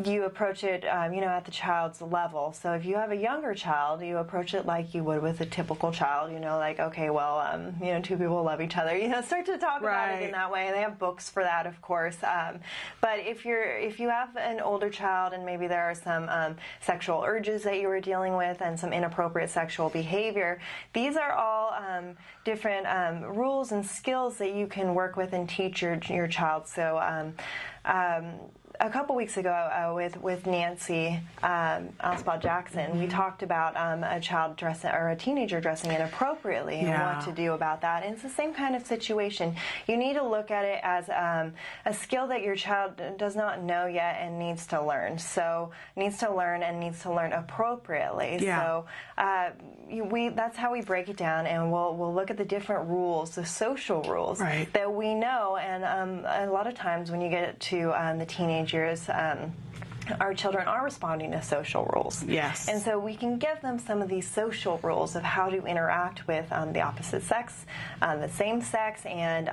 you approach it, at the child's level. So if you have a younger child, you approach it like you would with a typical child, like, okay, well, two people love each other, start to talk about it in that way. And they have books for that, of course. But if you have an older child and maybe there are some sexual urges that you were dealing with and some inappropriate sexual behavior, these are all different rules and skills that you can work with and teach your child. So a couple weeks ago with Nancy Alspaugh Jackson, we talked about a child dressing or a teenager dressing inappropriately and what to do about that. And it's the same kind of situation. You need to look at it as a skill that your child does not know yet and needs to learn. So needs to learn appropriately. Yeah. So that's how we break it down, and we'll look at the different rules, the social rules that we know. And a lot of times when you get to the teenage years, our children are responding to social rules. Yes. And so we can give them some of these social rules of how to interact with the opposite sex, the same sex, and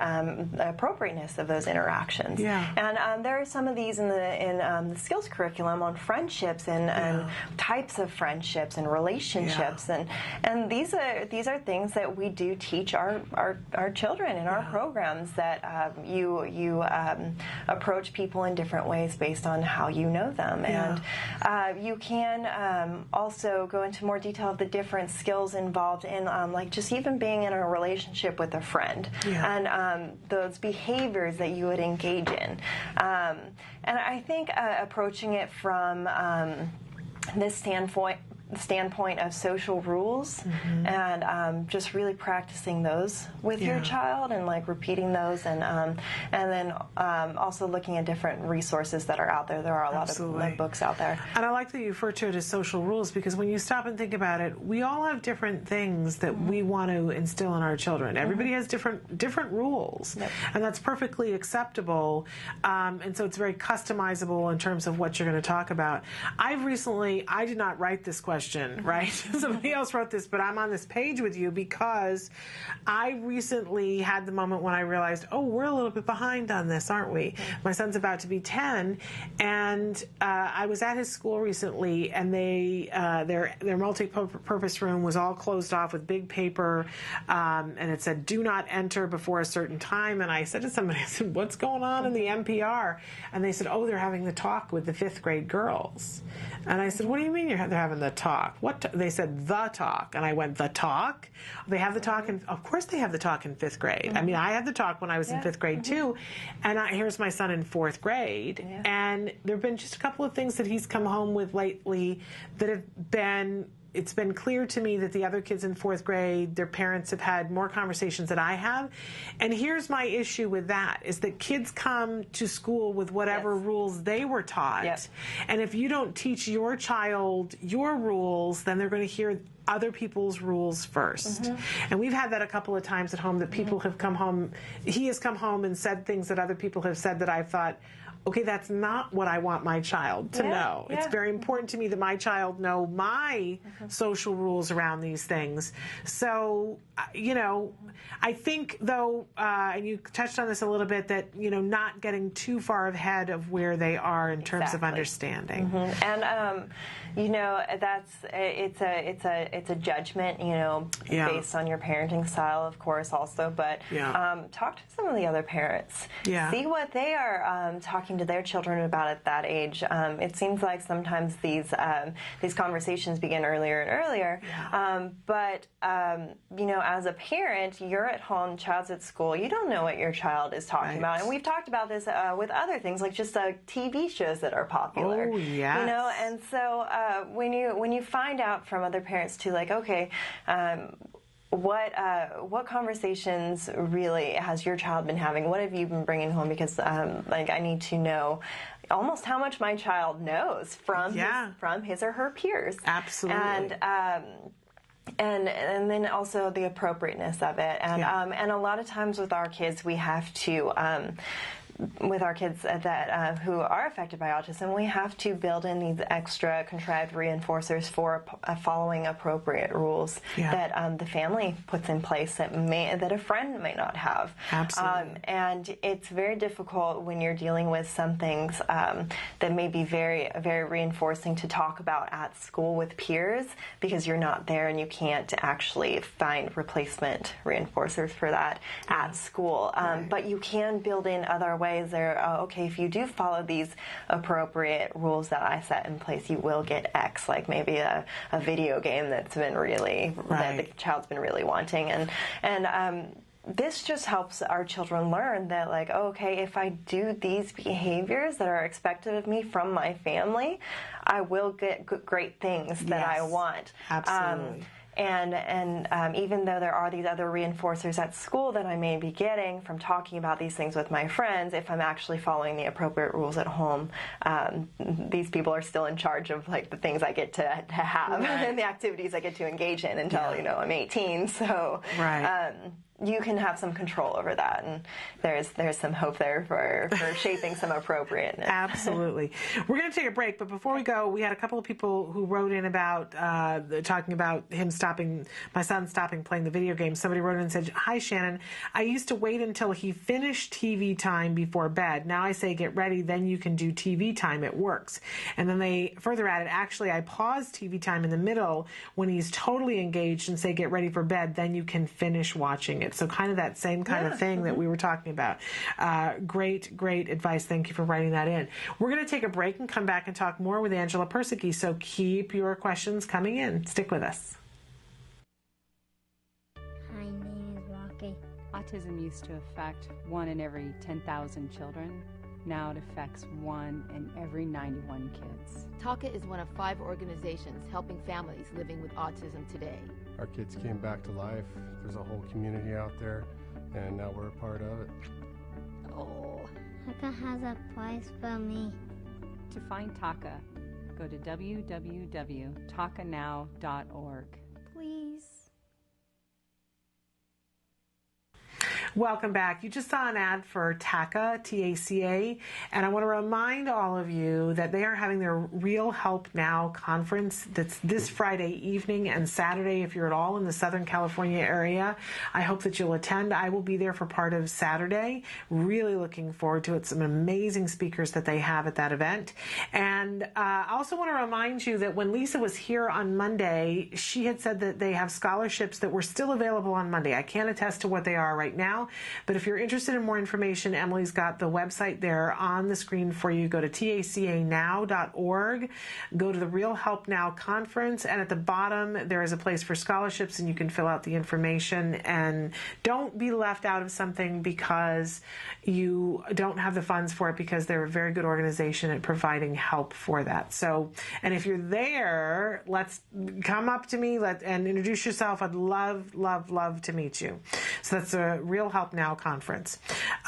the appropriateness of those interactions. Yeah. And there are some of these in the skills curriculum on friendships and types of friendships and relationships. And these are things that we do teach our children in our programs, that you approach people in different ways based on how you know them. And you can also go into more detail of the different skills involved in like just even being in a relationship with a friend and those behaviors that you would engage in. And I think approaching it from this standpoint of social rules and just really practicing those with your child and like repeating those, and then also looking at different resources that are out there. There are a lot of books out there. And I like that you refer to it as social rules, because when you stop and think about it, we all have different things that we want to instill in our children. Everybody has different rules, and that's perfectly acceptable. And so it's very customizable in terms of what you're going to talk about. I did not write this question, right? Somebody else wrote this, but I'm on this page with you because I recently had the moment when I realized, we're a little bit behind on this, aren't we? My son's about to be 10, and I was at his school recently, and their multi-purpose room was all closed off with big paper, and it said, "Do not enter before a certain time." And I said to somebody, I said, "What's going on in the NPR?" And they said, "They're having the talk with the 5th grade girls." And I said, "What do you mean they're having the talk?" What? They said, "The talk." And I went, "The talk?" They have the talk, and of course they have the talk in 5th grade. I mean, I had the talk when I was in 5th grade too, and here's my son in 4th grade, and there have been just a couple of things that he's come home with lately that have been. It's been clear to me that the other kids in 4th grade, their parents have had more conversations than I have. And here's my issue with that, is that kids come to school with whatever rules they were taught. And if you don't teach your child your rules, then they're going to hear other people's rules first. And we've had that a couple of times at home, that people have come home, he has come home and said things that other people have said that I've thought, okay, that's not what I want my child to know. It's very important to me that my child know my social rules around these things. So, I think, though, and you touched on this a little bit, that, not getting too far ahead of where they are in terms of understanding. And, it's a judgment, based on your parenting style, of course, also. But talk to some of the other parents. See what they are talking to their children about at that age. It seems like sometimes these conversations begin earlier and earlier. But as a parent, you're at home, child's at school. You don't know what your child is talking about, and we've talked about this with other things, like just TV shows that are popular. And so when you find out from other parents too, like, okay, what conversations really has your child been having? What have you been bringing home? Because I need to know almost how much my child knows from his or her peers. Absolutely. And then also the appropriateness of it. And a lot of times with our kids, we have to with our kids that who are affected by autism, we have to build in these extra contrived reinforcers for following appropriate rules that the family puts in place that a friend may not have. Absolutely. And it's very difficult when you're dealing with some things that may be very, very reinforcing to talk about at school with peers, because you're not there and you can't actually find replacement reinforcers for that at school. But you can build in other ways there. Okay, if you do follow these appropriate rules that I set in place, you will get X, like maybe a video game that's been really, that the child's been really wanting. And this just helps our children learn that, like, okay, if I do these behaviors that are expected of me from my family, I will get great things that I want. Absolutely. And even though there are these other reinforcers at school that I may be getting from talking about these things with my friends, if I'm actually following the appropriate rules at home, these people are still in charge of, like, the things I get to have and the activities I get to engage in until, you know, I'm 18. So you can have some control over that, and there's some hope there for shaping some appropriateness. Absolutely. We're going to take a break, but before we go, we had a couple of people who wrote in about talking about my son stopping playing the video game. Somebody wrote in and said, "Hi, Shannon. I used to wait until he finished TV time before bed. Now I say get ready, then you can do TV time. It works." And then they further added, "Actually, I pause TV time in the middle when he's totally engaged and say get ready for bed, then you can finish watching it." So kind of that same kind of thing that we were talking about. Great advice. Thank you for writing that in. We're going to take a break and come back and talk more with Angela Persicki. So keep your questions coming in. Stick with us. My name is Rocky. Autism used to affect 1 in every 10,000 children. Now it affects 1 in every 91 kids. TACA is one of 5 organizations helping families living with autism today. Our kids came back to life. There's a whole community out there, and now we're a part of it. Oh, TACA has a place for me. To find TACA, go to www.tacanow.org. Please. Welcome back. You just saw an ad for TACA, T-A-C-A, and I want to remind all of you that they are having their Real Help Now conference that's this Friday evening and Saturday if you're at all in the Southern California area. I hope that you'll attend. I will be there for part of Saturday. Really looking forward to it. Some amazing speakers that they have at that event. And I also want to remind you that when Lisa was here on Monday, she had said that they have scholarships that were still available on Monday. I can't attest to what they are right now, but if you're interested in more information, Emily's got the website there on the screen for you. Go to tacanow.org, go to the Real Help Now conference, and at the bottom there is a place for scholarships, and you can fill out the information. And don't be left out of something because you don't have the funds for it, because they're a very good organization at providing help for that. So, and if you're there, let's come up to me and introduce yourself. I'd love to meet you. So that's a Real Help Now conference.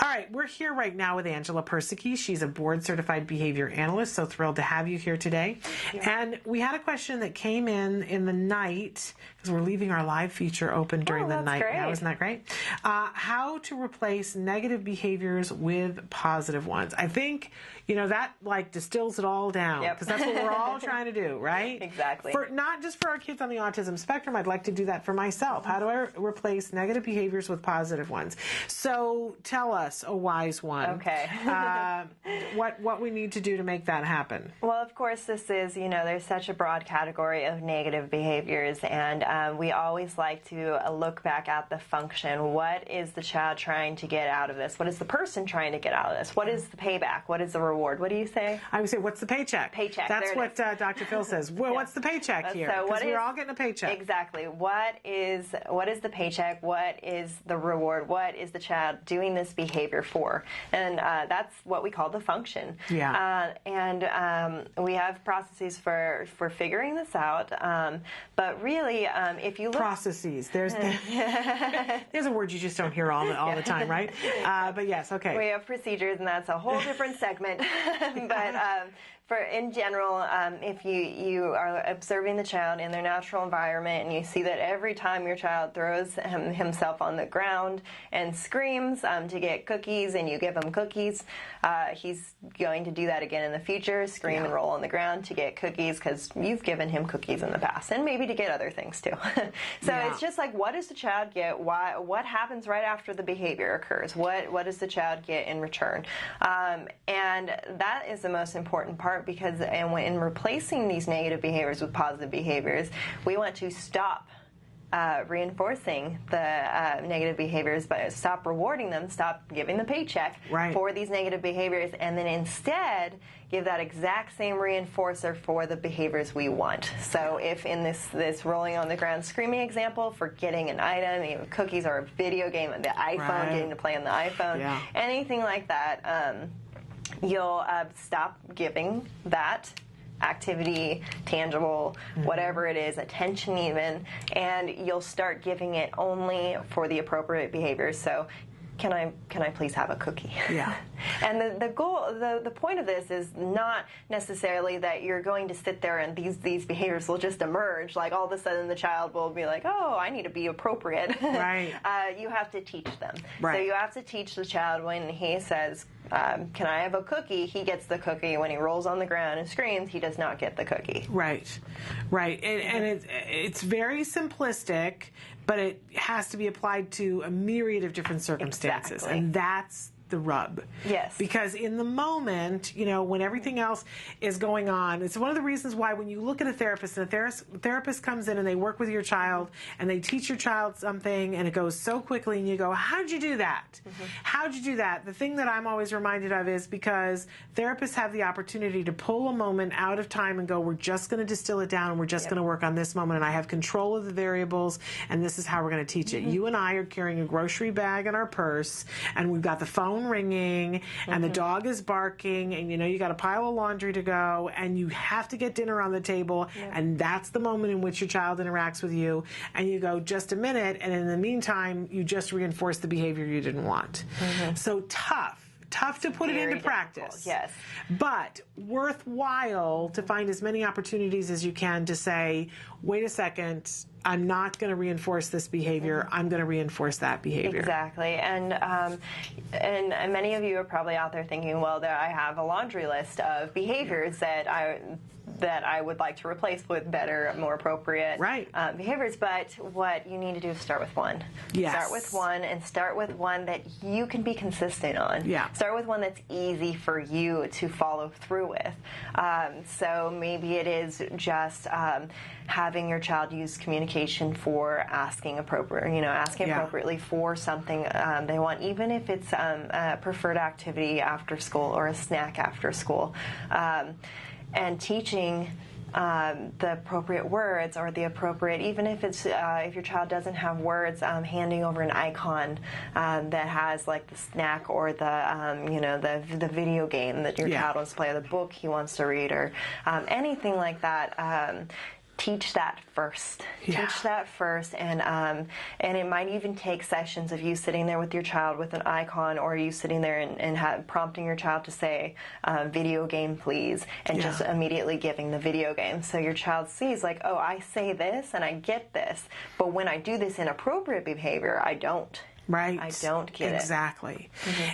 All right, we're here right now with Angela Persicki. She's a board-certified behavior analyst, so thrilled to have you here today. And we had a question that came in the night, because we're leaving our live feature open during the night now. Isn't that great? How to replace negative behaviors with positive ones. I think, that like distills it all down, because that's what we're all trying to do, right? Exactly. Not just for our kids on the autism spectrum. I'd like to do that for myself. How do I replace negative behaviors with positive ones? So tell us, a wise one. Okay. what we need to do to make that happen. Well, of course, this is, there's such a broad category of negative behaviors, and we always like to look back at the function. What is the child trying to get out of this? What is the person trying to get out of this? What is the payback? What is the reward? What do you say? I would say, what's the paycheck? Paycheck. That's what Dr. Phil says. Well, what's the paycheck here? Because we're all getting a paycheck. Exactly. What is the paycheck? What is the reward? What is the child doing this behavior for? And that's what we call the function. Yeah. And we have processes for figuring this out. But really, if you look... Processes. There's a word you just don't hear all the time, right? But yes, okay. We have procedures, and that's a whole different segment. But in general, if you are observing the child in their natural environment and you see that every time your child throws himself on the ground and screams to get cookies, and you give him cookies, he's going to do that again in the future, scream and roll on the ground to get cookies because you've given him cookies in the past, and maybe to get other things too. So it's just like, what does the child get? What happens right after the behavior occurs? What does the child get in return? And that is the most important part, because in replacing these negative behaviors with positive behaviors, we want to stop reinforcing the negative behaviors, but stop rewarding them, stop giving the paycheck for these negative behaviors, and then instead give that exact same reinforcer for the behaviors we want. So if in this rolling on the ground screaming example, for getting an item, cookies or a video game, the iPhone, getting to play on the iPhone, anything like that, you'll stop giving that activity, tangible, whatever it is, attention even, and you'll start giving it only for the appropriate behaviors. So can I please have a cookie? Yeah. And the goal, the point of this is not necessarily that you're going to sit there and these behaviors will just emerge. Like all of a sudden the child will be like, oh, I need to be appropriate. Right. You have to teach them. Right. So you have to teach the child when he says, can I have a cookie? He gets the cookie. When he rolls on the ground and screams, he does not get the cookie. Right. Right. And it's very simplistic, but it has to be applied to a myriad of different circumstances. Exactly. And that's the rub. Yes. Because in the moment, when everything else is going on, it's one of the reasons why when you look at a therapist and a therapist comes in and they work with your child and they teach your child something and it goes so quickly and you go, how'd you do that? How'd you do that? The thing that I'm always reminded of is because therapists have the opportunity to pull a moment out of time and go, we're just going to distill it down and we're just going to work on this moment and I have control of the variables and this is how we're going to teach it. You and I are carrying a grocery bag in our purse and we've got the phone ringing and the dog is barking and you got a pile of laundry to go and you have to get dinner on the table and that's the moment in which your child interacts with you and you go, just a minute, and in the meantime you just reinforce the behavior you didn't want. So tough to put it into practice. Yes. But worthwhile to find as many opportunities as you can to say, wait a second, I'm not going to reinforce this behavior. I'm going to reinforce that behavior. Exactly. And many of you are probably out there thinking, well, I have a laundry list of behaviors that I would like to replace with better, more appropriate behaviors. But what you need to do is start with one. Yes. Start with one, and start with one that you can be consistent on. Yeah. Start with one that's easy for you to follow through with. So maybe it is just having your child use communication for asking appropriately for something they want, even if it's a preferred activity after school or a snack after school. And teaching the appropriate words or the appropriate, even if it's if your child doesn't have words, handing over an icon that has like the snack or the video game that your child wants to play, or the book he wants to read, or anything like that. Teach that first. Yeah. Teach that first, and it might even take sessions of you sitting there with your child with an icon, or you sitting there and prompting your child to say, video game, please, and just immediately giving the video game. So your child sees, like, oh, I say this and I get this, but when I do this inappropriate behavior, I don't. Right. I don't get it. Exactly.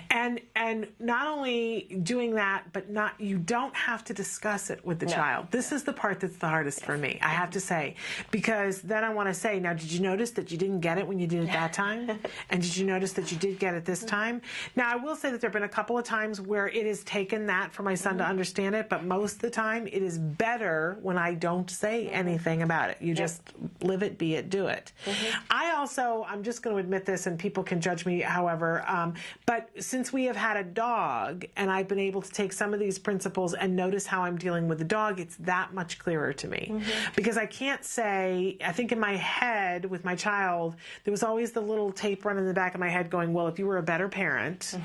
And not only doing that, but you don't have to discuss it with the child. This is the part that's the hardest for me, I have to say, because then I want to say, now, did you notice that you didn't get it when you did it that time? And did you notice that you did get it this time? Now, I will say that there have been a couple of times where it has taken that for my son to understand it, but most of the time it is better when I don't say anything about it. You just live it, be it, do it. I'm just going to admit this, and people can judge me, however, but since we have had a dog and I've been able to take some of these principles and notice how I'm dealing with the dog, it's that much clearer to me. Because I can't say, I think in my head with my child, there was always the little tape running in the back of my head going, well, if you were a better parent,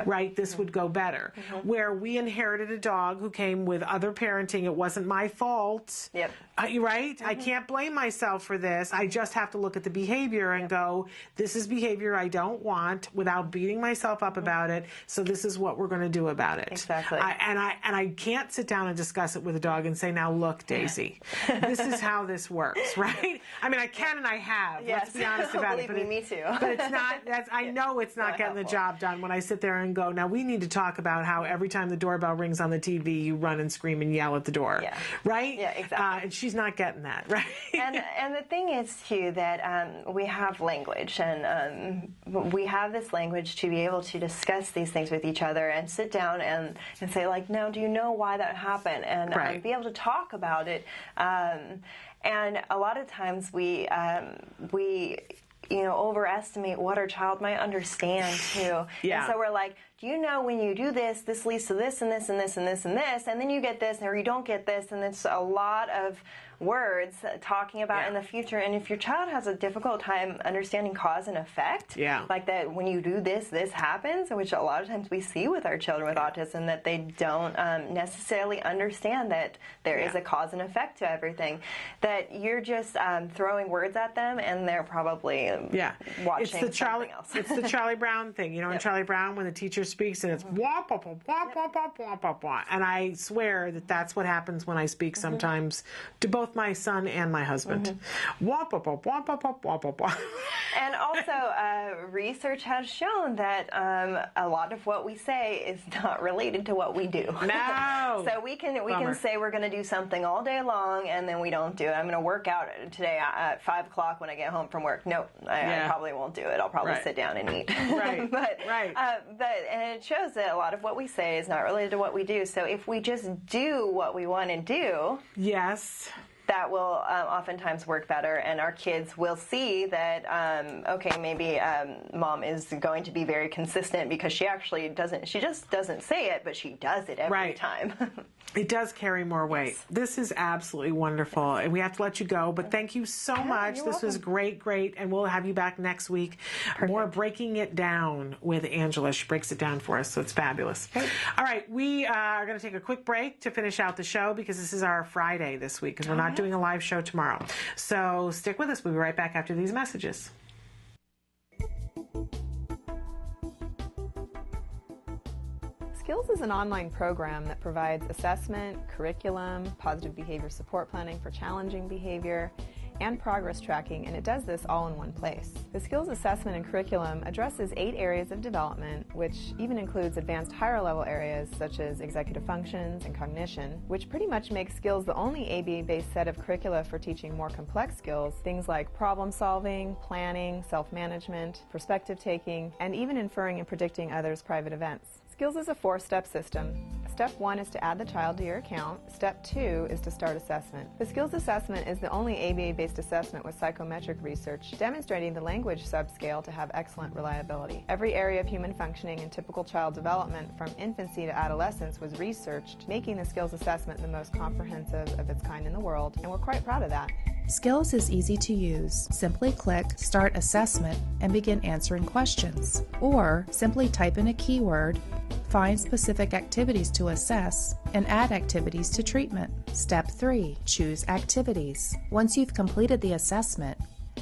right, this would go better. Where we inherited a dog who came with other parenting, it wasn't my fault. Right? I can't blame myself for this. I just have to look at the behavior and go, this is behavior I I don't want without beating myself up about it. So this is what we're going to do about it. Exactly. And I can't sit down and discuss it with a dog and say, now look, Daisy, this is how this works, right? I mean, I can and I have. Yes. Let's be honest about it. Believe me, me too. But it's not. I know it's not getting the job done when I sit there and go, now we need to talk about how every time the doorbell rings on the TV, you run and scream and yell at the door. Yeah. Right? Yeah, exactly. And she's not getting that, right? And the thing is, too, that we have language, and we have this language to be able to discuss these things with each other and sit down and say, like, no, do you know why that happened? And be able to talk about it. And a lot of times we overestimate what our child might understand too. Yeah. And so we're like, do you know when you do this, this leads to this and this and this and this and this, and then you get this, or you don't get this, and it's a lot of words talking about in the future. And if your child has a difficult time understanding cause and effect, like that when you do this, this happens, which a lot of times we see with our children with autism, that they don't necessarily understand that there is a cause and effect to everything, that you're just throwing words at them and they're probably watching something else. It's the Charlie Brown thing. In Charlie Brown, when the teacher speaks and it's wah, wah, wah, wah, wah, wah, wah, wah, wah. And I swear that that's what happens when I speak sometimes to both my son and my husband. Wah, wah, wah, wah, wah, wah, wah, wah. And also, research has shown that a lot of what we say is not related to what we do. No. So we can say we're going to do something all day long, and then we don't do it. I'm going to work out today at 5 o'clock when I get home from work. Nope, I probably won't do it. I'll probably sit down and eat. But it shows that a lot of what we say is not related to what we do. So if we just do what we want to do, that will oftentimes work better, and our kids will see that, maybe mom is going to be very consistent because she just doesn't say it, but she does it every time. It does carry more weight. This is absolutely wonderful, and we have to let you go, but thank you so much. This was great, and we'll have you back next week. More Breaking It Down with Angela. She breaks it down for us, so it's fabulous. All right, we are going to take a quick break to finish out the show because this is our Friday this week, because we're not doing a live show tomorrow. So stick with us. We'll be right back after these messages. Skills is an online program that provides assessment, curriculum, positive behavior support planning for challenging behavior, and progress tracking, and it does this all in one place. The skills assessment and curriculum addresses 8 areas of development, which even includes advanced higher level areas such as executive functions and cognition, which pretty much makes skills the only ABA-based set of curricula for teaching more complex skills, things like problem solving, planning, self-management, perspective taking, and even inferring and predicting others' private events. Skills is a 4-step system. Step 1 is to add the child to your account. Step 2 is to start assessment. The skills assessment is the only ABA-based assessment with psychometric research demonstrating the language subscale to have excellent reliability. Every area of human functioning and typical child development from infancy to adolescence was researched, making the skills assessment the most comprehensive of its kind in the world, and we're quite proud of that. Skills is easy to use. Simply click Start Assessment and begin answering questions. Or simply type in a keyword, find specific activities to assess, and add activities to treatment. Step 3. Choose activities. Once you've completed the assessment,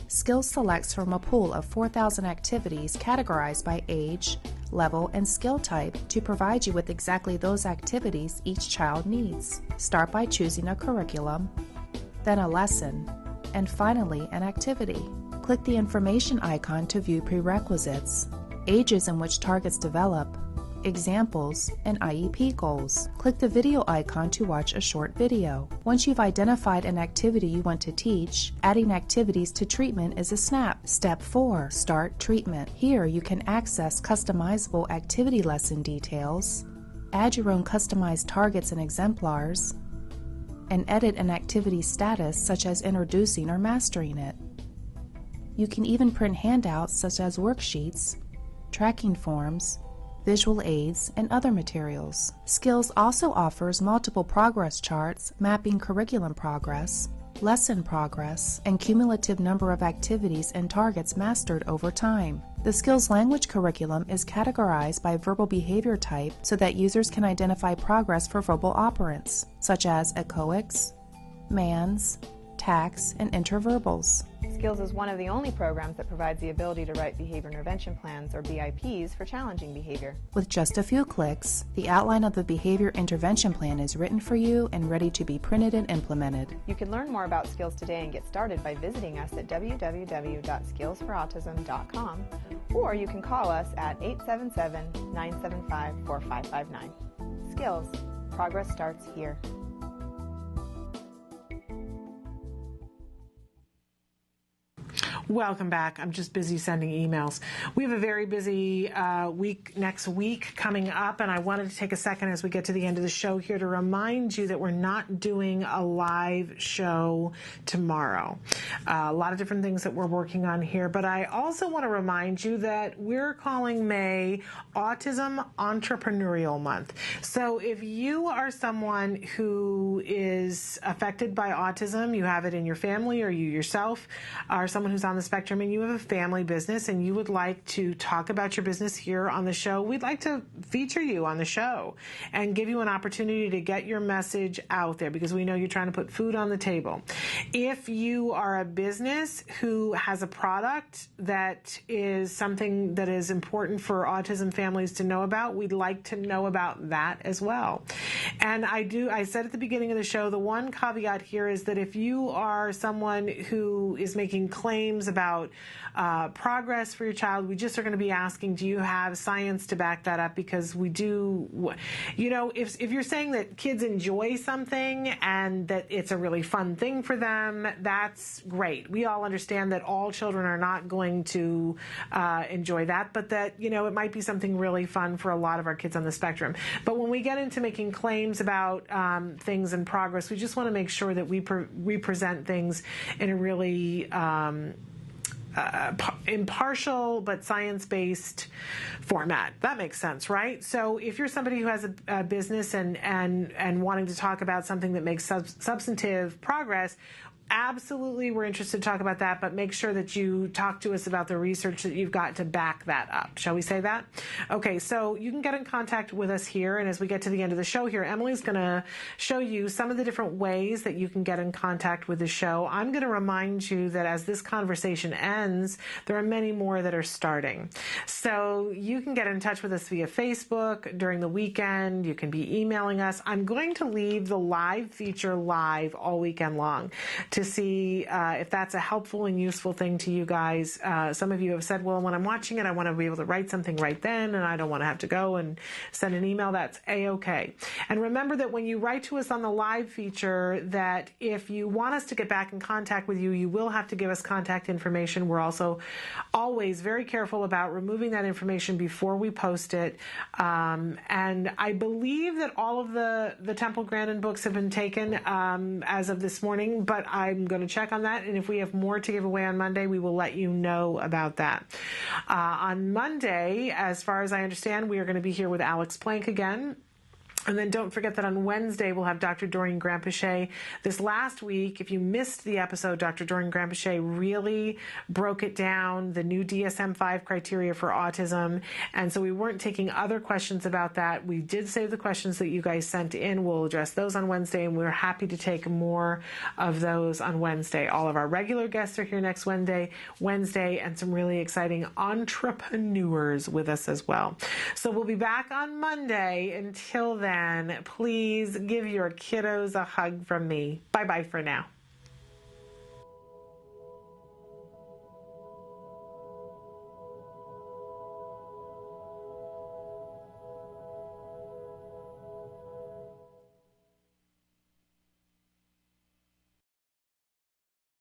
Skills selects from a pool of 4,000 activities categorized by age, level, and skill type to provide you with exactly those activities each child needs. Start by choosing a curriculum, then a lesson, and finally an activity. Click the information icon to view prerequisites, ages in which targets develop, examples, and IEP goals. Click the video icon to watch a short video. Once you've identified an activity you want to teach, adding activities to treatment is a snap. Step 4. Start treatment. Here you can access customizable activity lesson details, add your own customized targets and exemplars, and edit an activity status such as introducing or mastering it. You can even print handouts such as worksheets, tracking forms, visual aids, and other materials. Skills also offers multiple progress charts mapping curriculum progress, lesson progress, and cumulative number of activities and targets mastered over time. The Skills language curriculum is categorized by verbal behavior type so that users can identify progress for verbal operants, such as echoics, mans, tacks, and interverbals. Skills is one of the only programs that provides the ability to write behavior intervention plans, or BIPs, for challenging behavior. With just a few clicks, the outline of the behavior intervention plan is written for you and ready to be printed and implemented. You can learn more about Skills today and get started by visiting us at www.skillsforautism.com, or you can call us at 877-975-4559. Skills. Progress starts here. Welcome back. I'm just busy sending emails. We have a very busy week next week coming up, and I wanted to take a second as we get to the end of the show here to remind you that we're not doing a live show tomorrow. A lot of different things that we're working on here, but I also want to remind you that we're calling May Autism Entrepreneurial Month. So if you are someone who is affected by autism, you have it in your family, or you yourself are someone who's on the spectrum and you have a family business and you would like to talk about your business here on the show, we'd like to feature you on the show and give you an opportunity to get your message out there, because we know you're trying to put food on the table. If you are a business who has a product that is something that is important for autism families to know about, we'd like to know about that as well. And I said at the beginning of the show, the one caveat here is that if you are someone who is making claims about progress for your child, we just are going to be asking, do you have science to back that up? Because we do, if you're saying that kids enjoy something and that it's a really fun thing for them, that's great. We all understand that all children are not going to enjoy that, but that, it might be something really fun for a lot of our kids on the spectrum. But when we get into making claims about things in progress, we just want to make sure that we present things in a really impartial but science-based format. That makes sense, right? So if you're somebody who has a business and wanting to talk about something that makes substantive progress, absolutely, we're interested to talk about that, but make sure that you talk to us about the research that you've got to back that up. Shall we say that? Okay, so you can get in contact with us here, and as we get to the end of the show here, Emily's going to show you some of the different ways that you can get in contact with the show. I'm going to remind you that as this conversation ends, there are many more that are starting. So you can get in touch with us via Facebook during the weekend. You can be emailing us. I'm going to leave the live feature live all weekend long to see if that's a helpful and useful thing to you guys. Some of you have said, well, when I'm watching it, I want to be able to write something right then, and I don't want to have to go and send an email. That's A-okay. And remember that when you write to us on the live feature, that if you want us to get back in contact with you, you will have to give us contact information. We're also always very careful about removing that information before we post it. And I believe that all of the Temple Grandin books have been taken as of this morning, but I'm going to check on that, and if we have more to give away on Monday, we will let you know about that. On Monday, as far as I understand, we are going to be here with Alex Plank again. And then don't forget that on Wednesday, we'll have Dr. Doreen Grampachet. This last week, if you missed the episode, Dr. Doreen Grampachet really broke it down, the new DSM-5 criteria for autism. And so we weren't taking other questions about that. We did save the questions that you guys sent in. We'll address those on Wednesday, and we're happy to take more of those on Wednesday. All of our regular guests are here next Wednesday, and some really exciting entrepreneurs with us as well. So we'll be back on Monday. Until then, please give your kiddos a hug from me. Bye-bye for now.